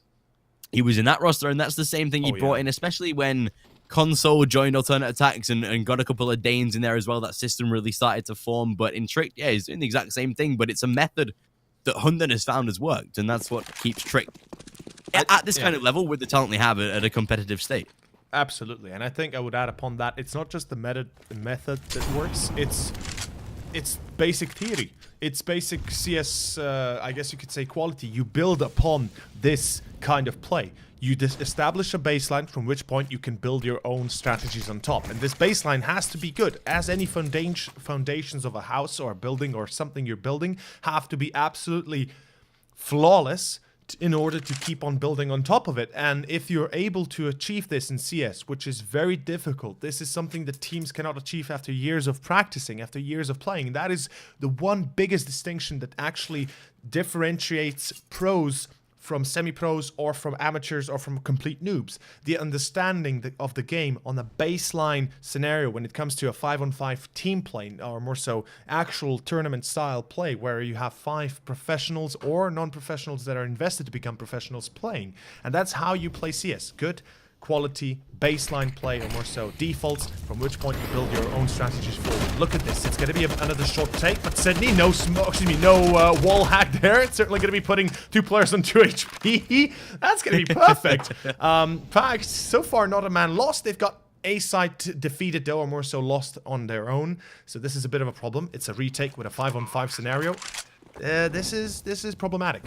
he was in that roster, and that's the same thing he brought in, especially when Console joined alternate attacks and got a couple of Danes in there as well. That system really started to form. But in Trick, yeah, he's doing the exact same thing, but it's a method that Hunden has found has worked, and that's what keeps Trick at this kind of level with the talent they have at a competitive state. Absolutely, and I think I would add upon that, it's not just the method that works, it's basic theory. It's basic CS, I guess you could say, quality. You build upon this kind of play. You establish a baseline from which point you can build your own strategies on top. And this baseline has to be good, as any foundations of a house or a building or something you're building have to be absolutely flawless in order to keep on building on top of it. And if you're able to achieve this in CS, which is very difficult, this is something that teams cannot achieve after years of practicing, after years of playing. That is the one biggest distinction that actually differentiates pros from semi-pros or from amateurs or from complete noobs. The understanding of the game on a baseline scenario when it comes to a 5-on-5 team play, or more so actual tournament style play where you have 5 professionals or non-professionals that are invested to become professionals playing. And that's how you play CS. Good quality baseline play, or more so defaults, from which point you build your own strategies forward. Look at this. It's going to be another short take, but Sydney, no wall hack there. It's certainly going to be putting 2 players on 2 HP. That's going to be perfect. PACT, so far not a man lost. They've got a side defeated though, or more so lost on their own. So this is a bit of a problem. It's a retake with a 5-on-5 scenario. This is problematic.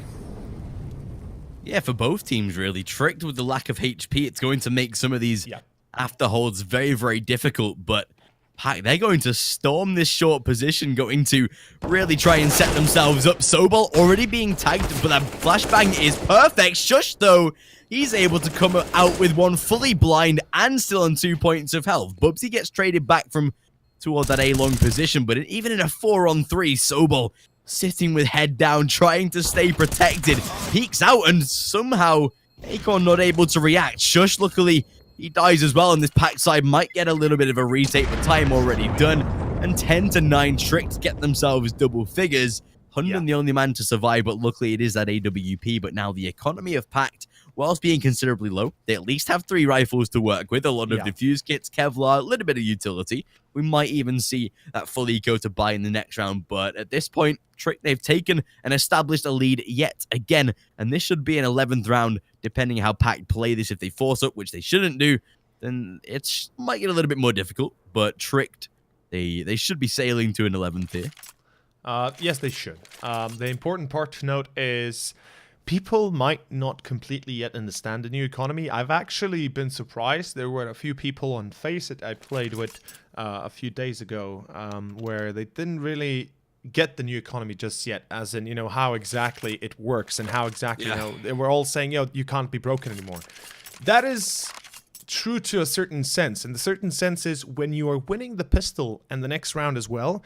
Yeah, for both teams, really. Tricked with the lack of HP, it's going to make some of these afterholds very, very difficult. But PACT, they're going to storm this short position, going to really try and set themselves up. Sobol already being tagged, but that flashbang is perfect. Shush, though, he's able to come out with one fully blind and still on 2 points of health. Bubsy gets traded back from towards that A-long position, but even in a 4-on-3, Sobol sitting with head down, trying to stay protected, peeks out, and somehow Acorn not able to react. Shush, luckily, he dies as well, and this PACT side might get a little bit of a retake, but time already done. And 10-9 Tricked get themselves double figures. Hunden the only man to survive, but luckily it is that AWP. But now the economy of PACT, whilst being considerably low, they at least have 3 rifles to work with, a lot of defuse kits, Kevlar, a little bit of utility. We might even see that full eco to buy in the next round, but at this point, Trick, they've taken and established a lead yet again, and this should be an 11th round, depending how PACT play this. If they force up, which they shouldn't do, then it might get a little bit more difficult, but Tricked, they should be sailing to an 11th here. Yes, they should. The important part to note is people might not completely yet understand the new economy. I've actually been surprised. There were a few people on Faceit I played with a few days ago where they didn't really get the new economy just yet, as in, how exactly it works and how exactly, they were all saying, you can't be broken anymore. That is true to a certain sense, and the certain sense is when you are winning the pistol and the next round as well,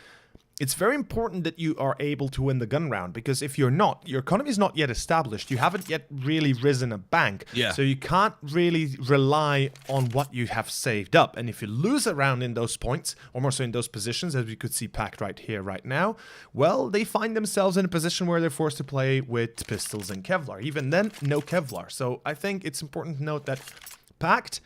it's very important that you are able to win the gun round, because if you're not, your economy is not yet established. You haven't yet really risen a bank. So you can't really rely on what you have saved up. And if you lose a round in those points, or more so in those positions, as we could see PACT right here, right now, well, they find themselves in a position where they're forced to play with pistols and Kevlar. Even then, no Kevlar. So I think it's important to note that PACT,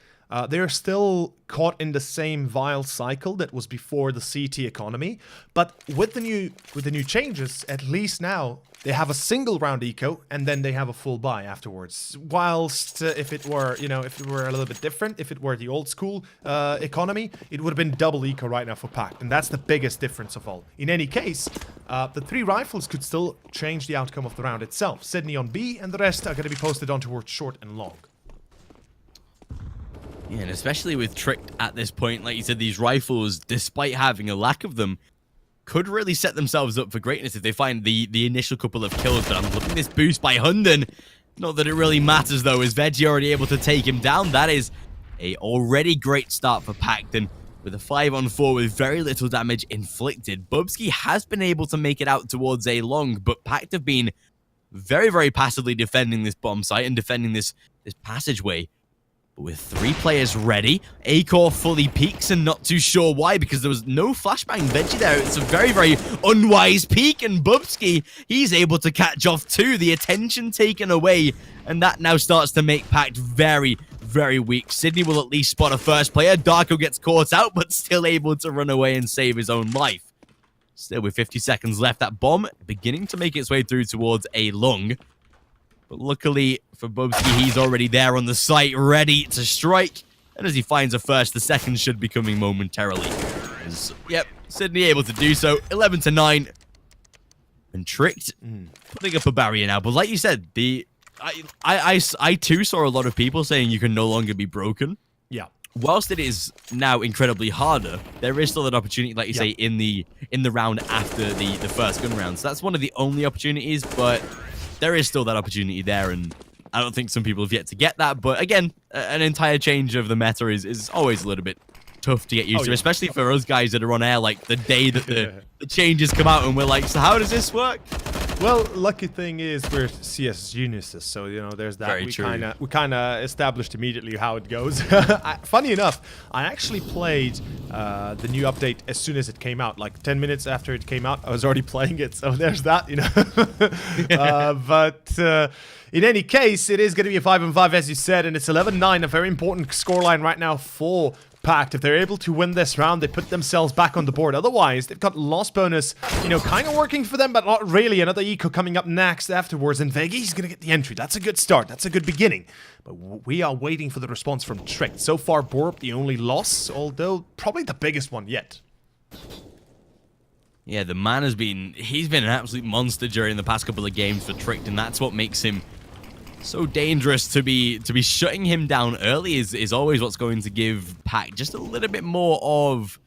they're still caught in the same vile cycle that was before the CT economy, but with the new changes, at least now they have a single round eco, and then they have a full buy afterwards. Whilst if it were, if it were a little bit different, if it were the old school economy, it would have been double eco right now for PACT, and that's the biggest difference of all. In any case, the 3 rifles could still change the outcome of the round itself. Sydney on B, and the rest are going to be posted on towards short and long. Yeah, and especially with Tricked at this point, like you said, these rifles, despite having a lack of them, could really set themselves up for greatness if they find the initial couple of kills. But I'm looking at this boost by Hunden. Not that it really matters, though. Is Veggie already able to take him down? That is a already great start for PACT, and with a 5-on-4 with very little damage inflicted, Bubsky has been able to make it out towards a long, but PACT have been very, very passively defending this bomb site and defending this passageway. With 3 players ready, Acor fully peeks and not too sure why, because there was no flashbang Veggie there. It's a very, very unwise peek, and Bubsky, he's able to catch off too. The attention taken away, and that now starts to make PACT very, very weak. Sydney will at least spot a first player. Darko gets caught out, but still able to run away and save his own life. Still with 50 seconds left, that bomb beginning to make its way through towards a long. But luckily for Bubsky, he's already there on the site, ready to strike. And as he finds a first, the second should be coming momentarily. Yep, Sydney able to do so. 11-9. And Tricked, putting up a barrier now. But like you said, I too saw a lot of people saying you can no longer be broken. Yeah. Whilst it is now incredibly harder, there is still an opportunity, like you say, in the round after the first gun round. So that's one of the only opportunities, but there is still that opportunity there, and I don't think some people have yet to get that. But again, an entire change of the meta is always a little bit tough to get used to, especially for us guys that are on air like the day that the changes come out, and we're like, so how does this work? Well, lucky thing is we're CS geniuses, so you know there's that. Very We true. kind of established immediately how it goes. Funny enough, I actually played the new update as soon as it came out. Like 10 minutes after it came out, I was already playing it. So there's that, you know. But in any case, it is going to be a 5-5 as you said, and it's 11-9, a very important scoreline right now for PACT. If they're able to win this round, they put themselves back on the board. Otherwise, they've got loss bonus, you know, kind of working for them, but not really. Another eco coming up next afterwards, and Vegi's gonna get the entry. That's a good start. That's a good beginning. But we are waiting for the response from Trick. So far, Borup, the only loss, although probably the biggest one yet. Yeah, the man he's been an absolute monster during the past couple of games for Tricked, and that's what makes him so dangerous. To be shutting him down early is always what's going to give PACT just a little bit more of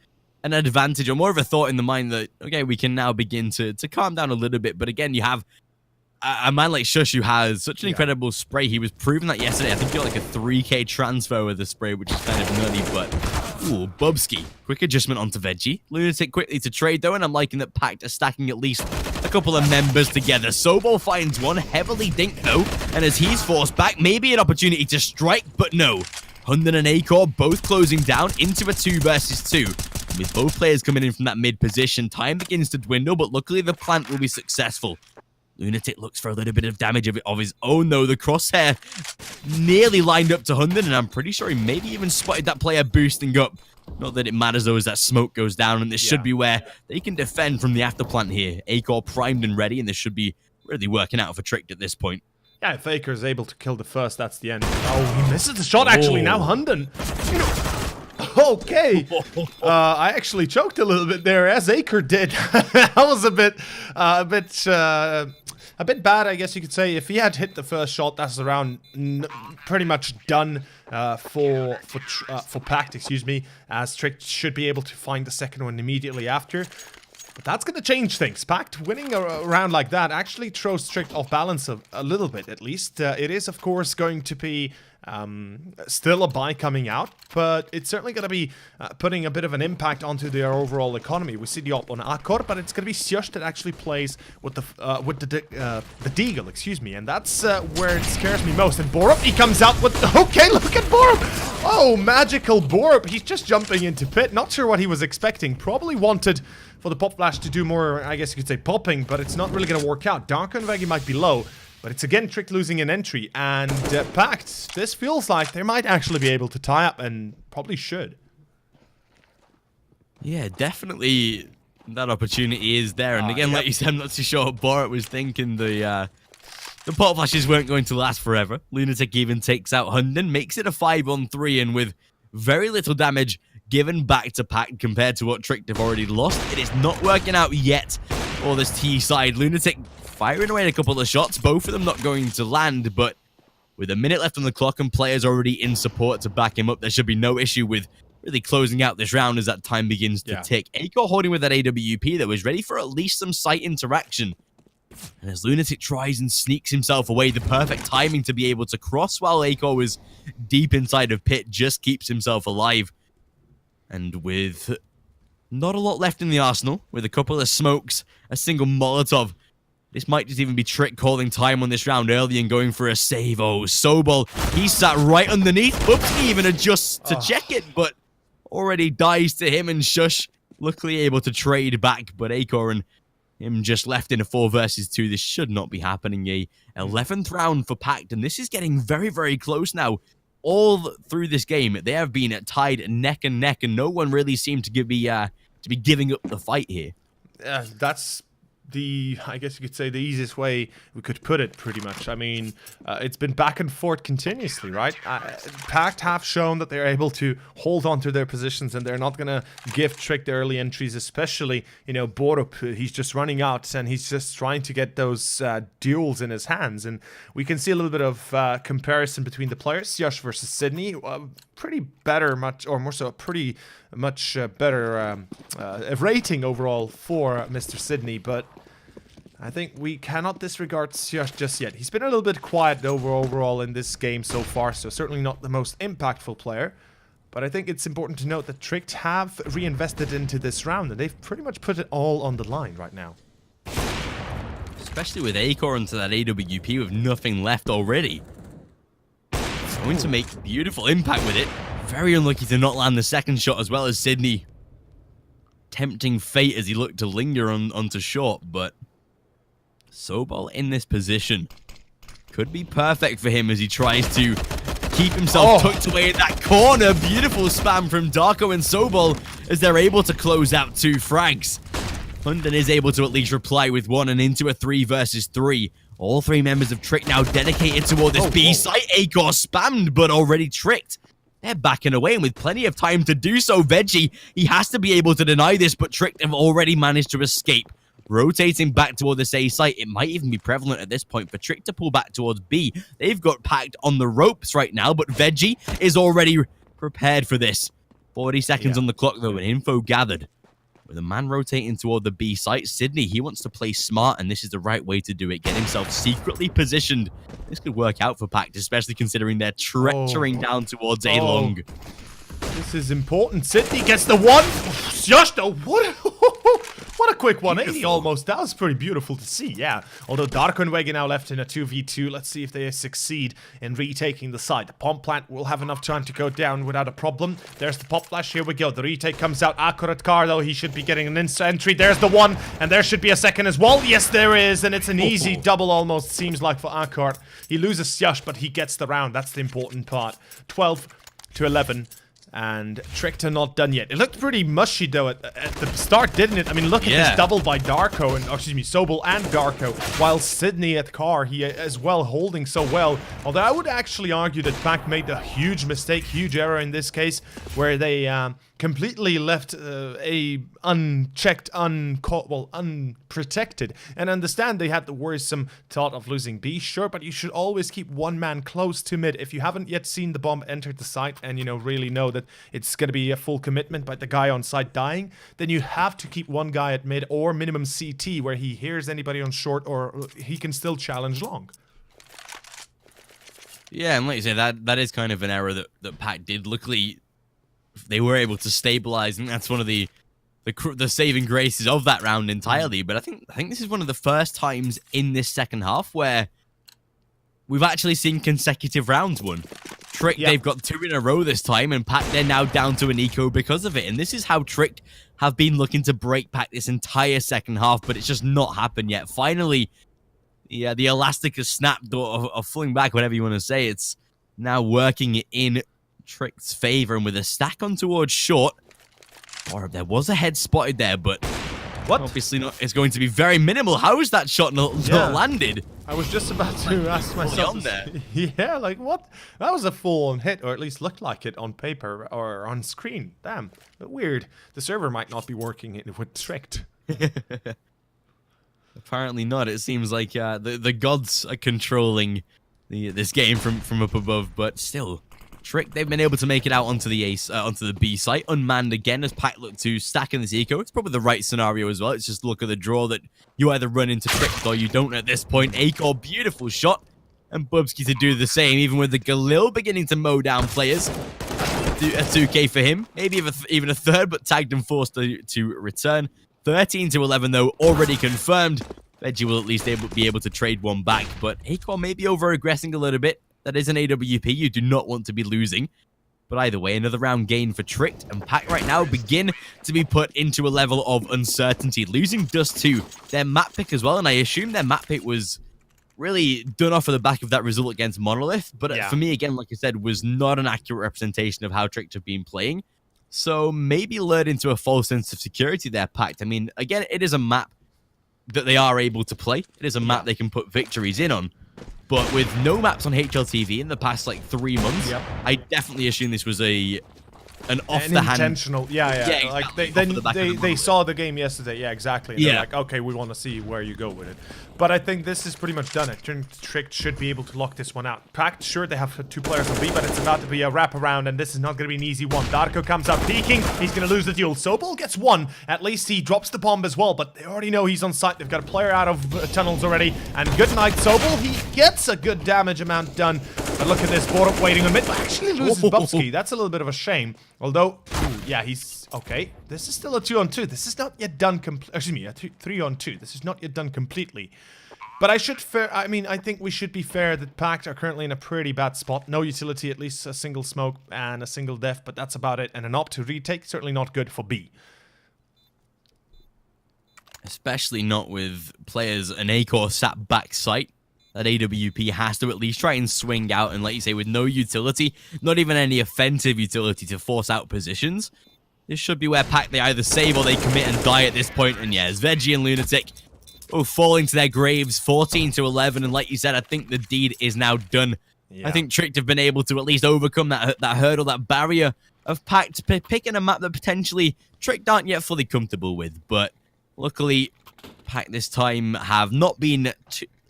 an advantage, or more of a thought in the mind that, okay, we can now begin to calm down a little bit. But again, you have a man like Shush who has such an incredible spray. He was proving that yesterday. I think he got like a 3k transfer with the spray, which is kind of nutty, but ooh, Bubsky. Quick adjustment onto Veggie. Lunatic quickly to trade though, and I'm liking that PACT are stacking at least a couple of members together. Sobol finds one, heavily dinked though, and as he's forced back, maybe an opportunity to strike, but no. Hunden and Acor both closing down into a 2 versus 2. With both players coming in from that mid position, time begins to dwindle, but luckily the plant will be successful. Lunatic looks for a little bit of damage of his own, though. The crosshair nearly lined up to Hunden, and I'm pretty sure he maybe even spotted that player boosting up. Not that it matters, though, as that smoke goes down, and this should be where they can defend from the afterplant here. Acor primed and ready, and this should be really working out for Tricked at this point. Yeah, if Aker is able to kill the first, that's the end. Oh, he misses the shot, actually. Now Hunden. You know, okay. I actually choked a little bit there, as Aker did. That was a bit bad, I guess you could say. If he had hit the first shot, that's the round pretty much done for PACT, excuse me, as Trick should be able to find the second one immediately after. But that's going to change things. PACT winning a round like that actually throws Trick off balance a little bit, at least. It is, of course, going to be still a buy coming out, but it's certainly going to be putting a bit of an impact onto their overall economy. We see the op on Akor, but it's going to be Sjush that actually plays with the Deagle, excuse me, and that's where it scares me most. And Borup, he comes out with okay, look at Borup! Oh, magical Borup! He's just jumping into pit. Not sure what he was expecting. Probably wanted for the pop flash to do more, I guess you could say, popping, but it's not really going to work out. Dark and Veggie might be low, but it's again Trick losing an entry, and PACT, this feels like they might actually be able to tie up, and probably should. Yeah, definitely that opportunity is there, and again, like you said, I'm not too sure what Borat was thinking. The pop flashes weren't going to last forever. Lunatic even takes out Hunden, makes it a 5-on-3, and with very little damage given back to PACT compared to what Trick have already lost, it is not working out yet for this T side. Lunatic firing away a couple of shots, both of them not going to land, but with a minute left on the clock and players already in support to back him up, there should be no issue with really closing out this round as that time begins to tick. Acor holding with that AWP that was ready for at least some sight interaction. And as Lunatic tries and sneaks himself away, the perfect timing to be able to cross while Acor was deep inside of pit just keeps himself alive. And with not a lot left in the arsenal, with a couple of smokes, a single Molotov, this might just even be Trick calling time on this round early and going for a save. Oh, Sobol, he sat right underneath. Bubsky even adjusts to check it, but already dies to him, and Shush luckily able to trade back. But Acor and him just left in a 4 versus 2. This should not be happening. A 11th round for PACT, and this is getting very, very close now. All through this game, they have been tied neck and neck, and no one really seemed to be giving up the fight here. That's I guess you could say, the easiest way we could put it, pretty much. I mean, it's been back and forth continuously, right? PACT have shown that they're able to hold on to their positions, and they're not going to give Trick the early entries, especially, you know, Borup. He's just running out, and he's just trying to get those duels in his hands. And we can see a little bit of comparison between the players. Sjush versus Sydney, pretty better, pretty much better rating overall for Mr. Sydney, but I think we cannot disregard Sjush just yet. He's been a little bit quiet overall in this game so far, so certainly not the most impactful player. But I think it's important to note that Tricked have reinvested into this round, and they've pretty much put it all on the line right now. especially with Acor onto that AWP with nothing left already. He's going to make beautiful impact with it. Very unlucky to not land the second shot, as well as Sydney. Tempting fate as he looked to linger onto short, but Sobol in this position could be perfect for him as he tries to keep himself tucked away in that corner. Beautiful spam from Darko and Sobol as they're able to close out 2 frags. Hunden is able to at least reply with 1 and into a 3 versus 3. All 3 members of Trick now dedicated toward this B site. Acor spammed, but already Tricked. They're backing away, and with plenty of time to do so, Veggie, he has to be able to deny this, but Tricked have already managed to escape. Rotating back toward this A site, it might even be prevalent at this point for Trick to pull back towards B. They've got PACT on the ropes right now, but Veggie is already prepared for this. 40 seconds on the clock, though, and info gathered. With a man rotating toward the B site, Sydney, he wants to play smart, and this is the right way to do it. Get himself secretly positioned. This could work out for PACT, especially considering they're treachery down towards A long. This is important. Sydney gets the 1. Just a what? What a quick 180 almost. That was pretty beautiful to see, yeah. Although Darko and Wege now left in a 2v2. Let's see if they succeed in retaking the site. The bomb plant will have enough time to go down without a problem. There's the pop flash. Here we go. The retake comes out. Accurate car, though. He should be getting an instant entry. There's the 1. And there should be a second as well. Yes, there is. And it's an easy double almost, seems like, for Akkord. He loses Syash, but he gets the round. That's the important part. 12 to 11. And Tricked are not done yet. It looked pretty mushy though at the start, didn't it? I mean, look at this double by Darko and, Sobol and Darko, while Sydney at car, he as well holding so well. Although I would actually argue that PACT made a huge mistake, huge error in this case, where they completely left A unchecked, unprotected. And understand they had the worrisome thought of losing B, sure, but you should always keep one man close to mid. If you haven't yet seen the bomb enter the site and, really know that it's going to be a full commitment by the guy on site dying, then you have to keep one guy at mid or minimum CT where he hears anybody on short or he can still challenge long. Yeah, and like you say, that is kind of an error that PACT did. Luckily, they were able to stabilize, and that's one of the saving graces of that round entirely. But I think this is one of the first times in this second half where we've actually seen consecutive rounds won. Trick, they've got 2 in a row this time, and PACT, they're now down to an eco because of it. And this is how Trick have been looking to break PACT this entire second half, but it's just not happened yet. Finally, the elastic has snapped or flung back, whatever you want to say. It's now working in Trick's favor, and with a stack on towards short, or there was a head spotted there, but obviously not. It's going to be very minimal. How is that shot not landed? I was just about to ask myself. Yeah, like what? That was a full-on hit, or at least looked like it on paper or on screen. Damn, but weird. The server might not be working with Tricked. Apparently not. It seems like the gods are controlling this game from up above, but still. Trick, they've been able to make it out onto the B site, unmanned again as PACT look to stack in this eco. It's probably the right scenario as well. It's just look at the draw that you either run into Trick or you don't at this point. Acor, beautiful shot, and Bubsky to do the same, even with the Galil beginning to mow down players. A 2k for him, maybe even a third, but tagged and forced to return. 13 to 11 though, already confirmed. Veggie will at least be able to trade one back, but Acor may be over-aggressing a little bit. That is an AWP you do not want to be losing. But either way, another round gain for Tricked, and PACT right now begin to be put into a level of uncertainty. Losing Dust 2, their map pick as well, and I assume their map pick was really done off of the back of that result against Monolith. But for me, again, like I said, was not an accurate representation of how Tricked have been playing. So maybe lured into a false sense of security there, PACT. I mean, again, it is a map that they are able to play. It is a map they can put victories in on. But with no maps on HLTV in the past, 3 months, I definitely assume this was an off-the-hand... intentional, exactly. Like, they saw the game yesterday, exactly. And they're like, okay, we want to see where you go with it. But I think this is pretty much done. I think Trick should be able to lock this one out. PACT, sure, they have 2 players on B, but it's about to be a wraparound, and this is not going to be an easy one. Darko comes out peeking. He's going to lose the duel. Sobol gets 1. At least he drops the bomb as well, but they already know he's on site. They've got a player out of tunnels already. And good night, Sobol. He gets a good damage amount done. But look at this. Board waiting a mid. Actually loses Bubsky. That's a little bit of a shame. Although, he's... Okay, this is still a 2-on-2. This is not yet done... Excuse me, a 3-on-2. This is not yet done completely. But I think we should be fair that PACT are currently in a pretty bad spot. No utility, at least a single smoke and a single def, but that's about it. And an op to retake, certainly not good for B. Especially not with players an ACOR sat back site. That AWP has to at least try and swing out, and like you say, with no utility, not even any offensive utility to force out positions. This should be where PACT, they either save or they commit and die at this point. And yeah, Veggie and Lunatic falling to their graves, 14-11, and like you said, I think the deed is now done. Yeah. I think Tricked have been able to at least overcome that hurdle, that barrier of PACT picking a map that potentially Tricked aren't yet fully comfortable with. But luckily, PACT this time have not been,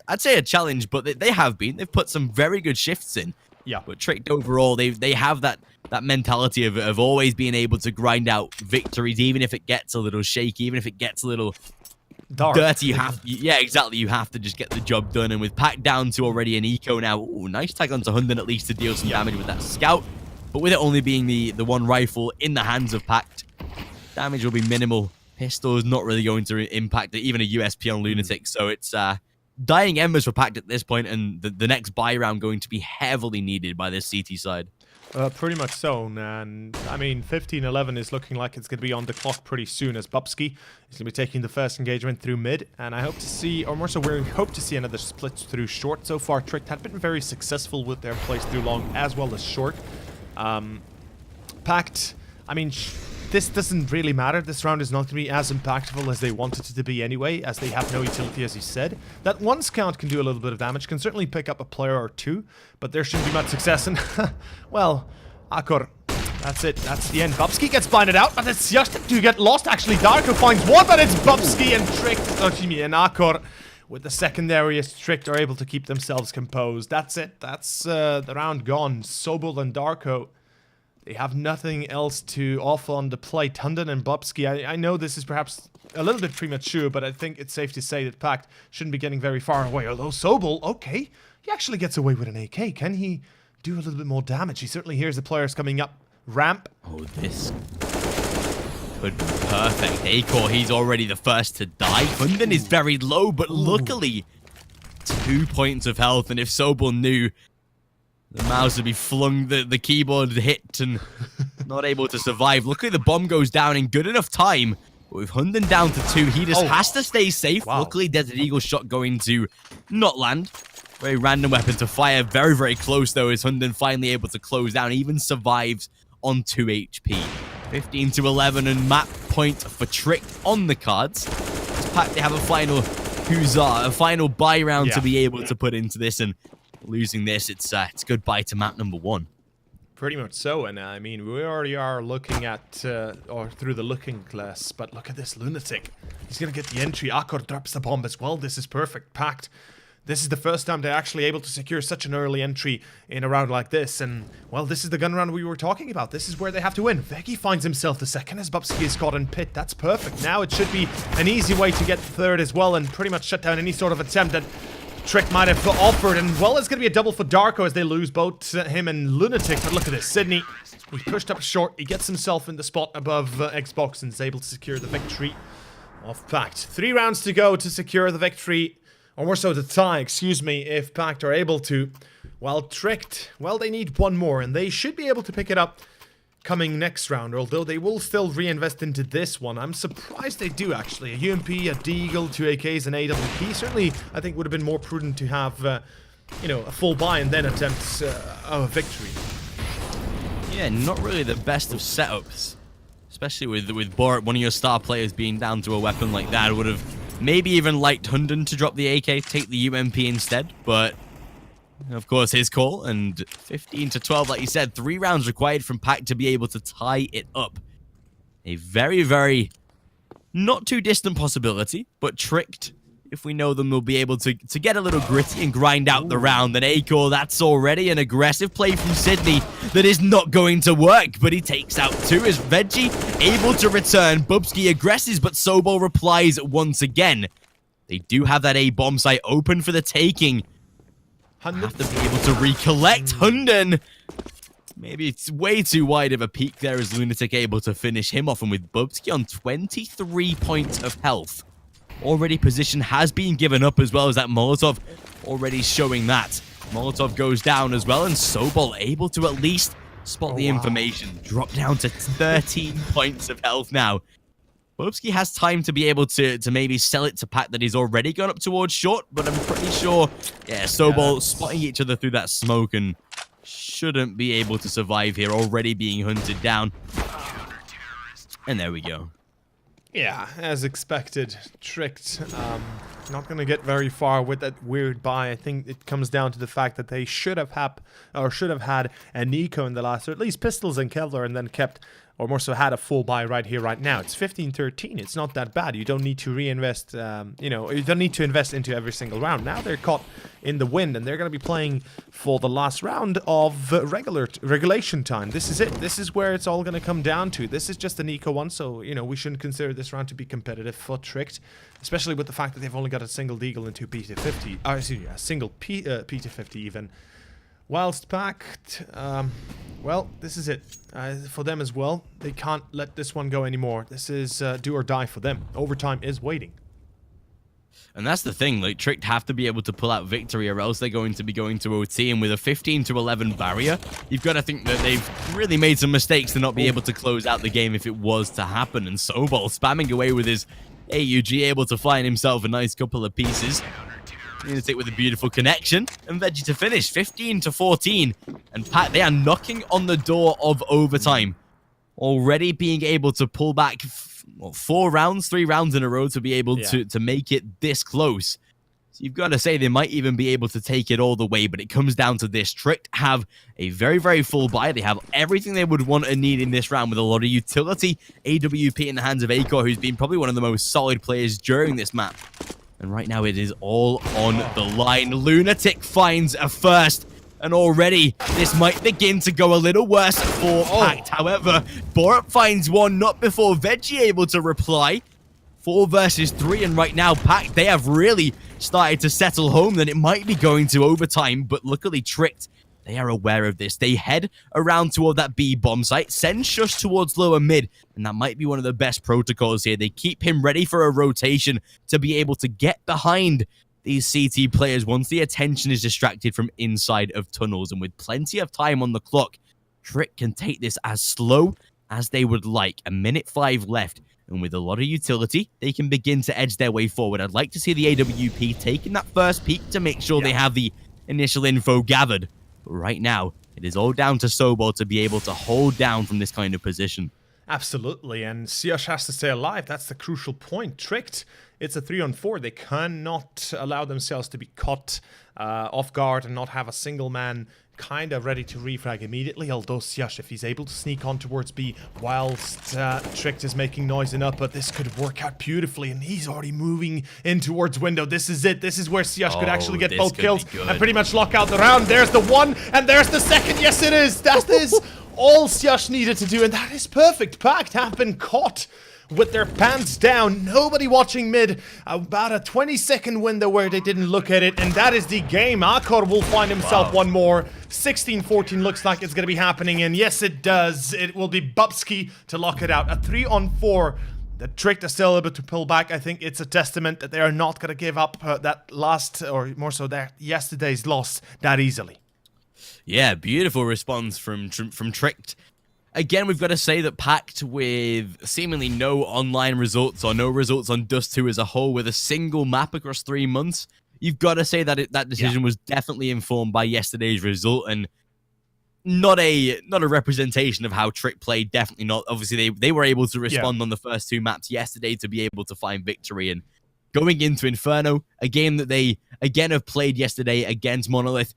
I'd say a challenge, but they have been. They've put some very good shifts in. Yeah. But Tricked overall, they have that mentality of always being able to grind out victories, even if it gets a little shaky, even if it gets a little dark. Dirty. Yeah, exactly. You have to just get the job done. And with PACT down to already an eco now, ooh, nice tag onto Hunden at least to deal some damage with that scout. But with it only being the one rifle in the hands of PACT, damage will be minimal. Pistol is not really going to impact even a USP on Lunatic. So it's dying embers for PACT at this point, and the next buy round going to be heavily needed by this CT side. Pretty much so, and I mean 15-11 is looking like it's going to be on the clock pretty soon, as Bubsky is going to be taking the first engagement through mid, and I hope to see, or more so we hope to see another split through short. So far Tricked had been very successful with their plays through long as well as short. PACT, I mean, this doesn't really matter. This round is not going to be as impactful as they wanted it to be anyway, as they have no utility, as you said. That one scout can do a little bit of damage, can certainly pick up a player or two, but there shouldn't be much success. And, well, Akor, that's it. That's the end. Bubsky gets blinded out, but it's just to get lost, actually. Darko finds one, but it's Bubsky and Tricked, and Akor with the secondary as Tricked are able to keep themselves composed. That's it. That's the round gone. Sobel and Darko, they have nothing else to offer on the plate. Hunden and Bubsky, I know this is perhaps a little bit premature, but I think it's safe to say that PACT shouldn't be getting very far away. Although Sobel, okay, he actually gets away with an AK. Can he do a little bit more damage? He certainly hears the players coming up ramp. Oh, this could be perfect. ACOR, he's already the first to die. Hunden is very low, but luckily 2 points of health, and if Sobel knew, the mouse would be flung, the keyboard hit and not able to survive. Luckily, the bomb goes down in good enough time. But with Hunden down to 2, he just has to stay safe. Wow. Luckily, Desert Eagle shot going to not land. Very random weapon to fire. Very, very close, though, as Hunden finally able to close down. Even survives on 2 HP. 15-11 and map point for Trick on the cards. As PACT, they have a final huzzah, a final buy round to be able to put into this, and losing this, it's goodbye to map number 1. Pretty much so, and I mean, we already are looking at, or through the looking glass, but look at this Lunatic. He's gonna get the entry. Akor drops the bomb as well. This is perfect. PACT, this is the first time they're actually able to secure such an early entry in a round like this, and, well, this is the gun round we were talking about. This is where they have to win. Veggie finds himself the second as Bubsky is caught in pit. That's perfect. Now it should be an easy way to get the third as well, and pretty much shut down any sort of attempt that Trick might have offered, and well, it's going to be a double for Darko as they lose both him and Lunatic. But look at this, Sydney, he pushed up short, he gets himself in the spot above Xbox and is able to secure the victory of PACT. 3 rounds to go to secure the victory, or more so the tie, excuse me, if PACT are able to. Well, Tricked, well, they need one more, and they should be able to pick it up coming next round, although they will still reinvest into this one. I'm surprised they do, actually. A UMP, a D-Eagle, 2 AKs, and AWP. Certainly, I think would have been more prudent to have, you know, a full buy and then attempt a victory. Yeah, not really the best of setups. Especially with Borat, one of your star players being down to a weapon like that. Would have maybe even liked Hunden to drop the AK, take the UMP instead, but of course, his call, and 15-12, like you said, 3 rounds required from PACT to be able to tie it up. A very, very not too distant possibility, but Tricked, if we know them, will be able to get a little gritty and grind out the round. And ACOR, that's already an aggressive play from Sydney that is not going to work, but he takes out 2 as Veggie able to return. Bubsky aggresses, but Sobol replies once again. They do have that A-bomb site open for the taking. Have to be able to recollect Hunden. Maybe it's way too wide of a peak there as Lunatic able to finish him off, and with Bubsky on 23 points of health. already position has been given up, as well as that Molotov already showing that. Molotov goes down as well, and Sobol able to at least spot the information. Drop down to 13 points of health now. Bobsky has time to be able to maybe sell it to PACT that he's already gone up towards short, but I'm pretty sure, yeah, Sobol spotting each other through that smoke and shouldn't be able to survive here, already being hunted down. And there we go. Yeah, as expected, tricked. Not gonna get very far with that weird buy. I think it comes down to the fact that they should have had a Nico in the last, or at least pistols and Kevlar, and then kept, or more so had a full buy right here, right now. It's 15-13. It's not that bad. You don't need to reinvest, you don't need to invest into every single round. Now they're caught in the wind, and they're going to be playing for the last round of regulation time. This is it. This is where it's all going to come down to. This is just an Eco one, so, we shouldn't consider this round to be competitive for Tricked, especially with the fact that they've only got a single Deagle and two P250. Excuse me, a single P250 even. Whilst PACT, well, this is it for them as well. They can't let this one go anymore. This is do or die for them. Overtime is waiting. And that's the thing, like, Tricked have to be able to pull out victory, or else they're going to be going to OT, and with a 15-11 barrier, you've got to think that they've really made some mistakes to not be able to close out the game if it was to happen. And Sobol spamming away with his AUG, able to find himself a nice couple of pieces. It with a beautiful connection, and Veggie to finish 15-14. And PACT, they are knocking on the door of overtime, already being able to pull back 3 rounds in a row to be able to make it this close. So you've got to say they might even be able to take it all the way, but it comes down to this. Tricked have a very, very full buy. They have everything they would want and need in this round, with a lot of utility. AWP in the hands of Acor, who's been probably one of the most solid players during this map. And right now it is all on the line. Lunatic finds a first, and already this might begin to go a little worse for PACT. However, Borup finds one not before Veggie able to reply. 4 versus 3, and right now PACT, they have really started to settle home that it might be going to overtime, but luckily Tricked, they are aware of this. They head around toward that B bomb site, send Shush towards lower mid, and that might be one of the best protocols here. They keep him ready for a rotation to be able to get behind these CT players once the attention is distracted from inside of tunnels. And with plenty of time on the clock, Trick can take this as slow as they would like. 1:05 left, and with a lot of utility, they can begin to edge their way forward. I'd like to see the AWP taking that first peek to make sure they have the initial info gathered. But right now, it is all down to Sobol to be able to hold down from this kind of position. Absolutely, and Siosh has to stay alive. That's the crucial point. Tricked, it's a 3-on-4. They cannot allow themselves to be caught off guard and not have a single man kind of ready to refrag immediately, although Siosh, if he's able to sneak on towards B whilst Tricked is making noise and up, but this could work out beautifully, and he's already moving in towards window. This is it. This is where Siosh could actually get both kills and pretty much lock out the round. There's the one, and there's the second. Yes, it is. That is all Siosh needed to do, and that is perfect. PACT have been caught with their pants down, nobody watching mid, about a 20-second window where they didn't look at it, and that is the game. Akor will find himself one more. 16-14 looks like it's going to be happening, and yes, it does. It will be Bubsky to lock it out. A 3-on-4. The Trick is still able to pull back. I think it's a testament that they are not going to give up that last, or more so that yesterday's loss that easily. Yeah, beautiful response from Tricked. Again, we've got to say that PACT, with seemingly no online results or no results on Dust 2 as a whole, with a single map across 3 months, you've got to say that that decision was definitely informed by yesterday's result, and not a representation of how Trick played. Definitely not. Obviously, they were able to respond on the first 2 maps yesterday to be able to find victory. And going into Inferno, a game that they again have played yesterday against Monolith,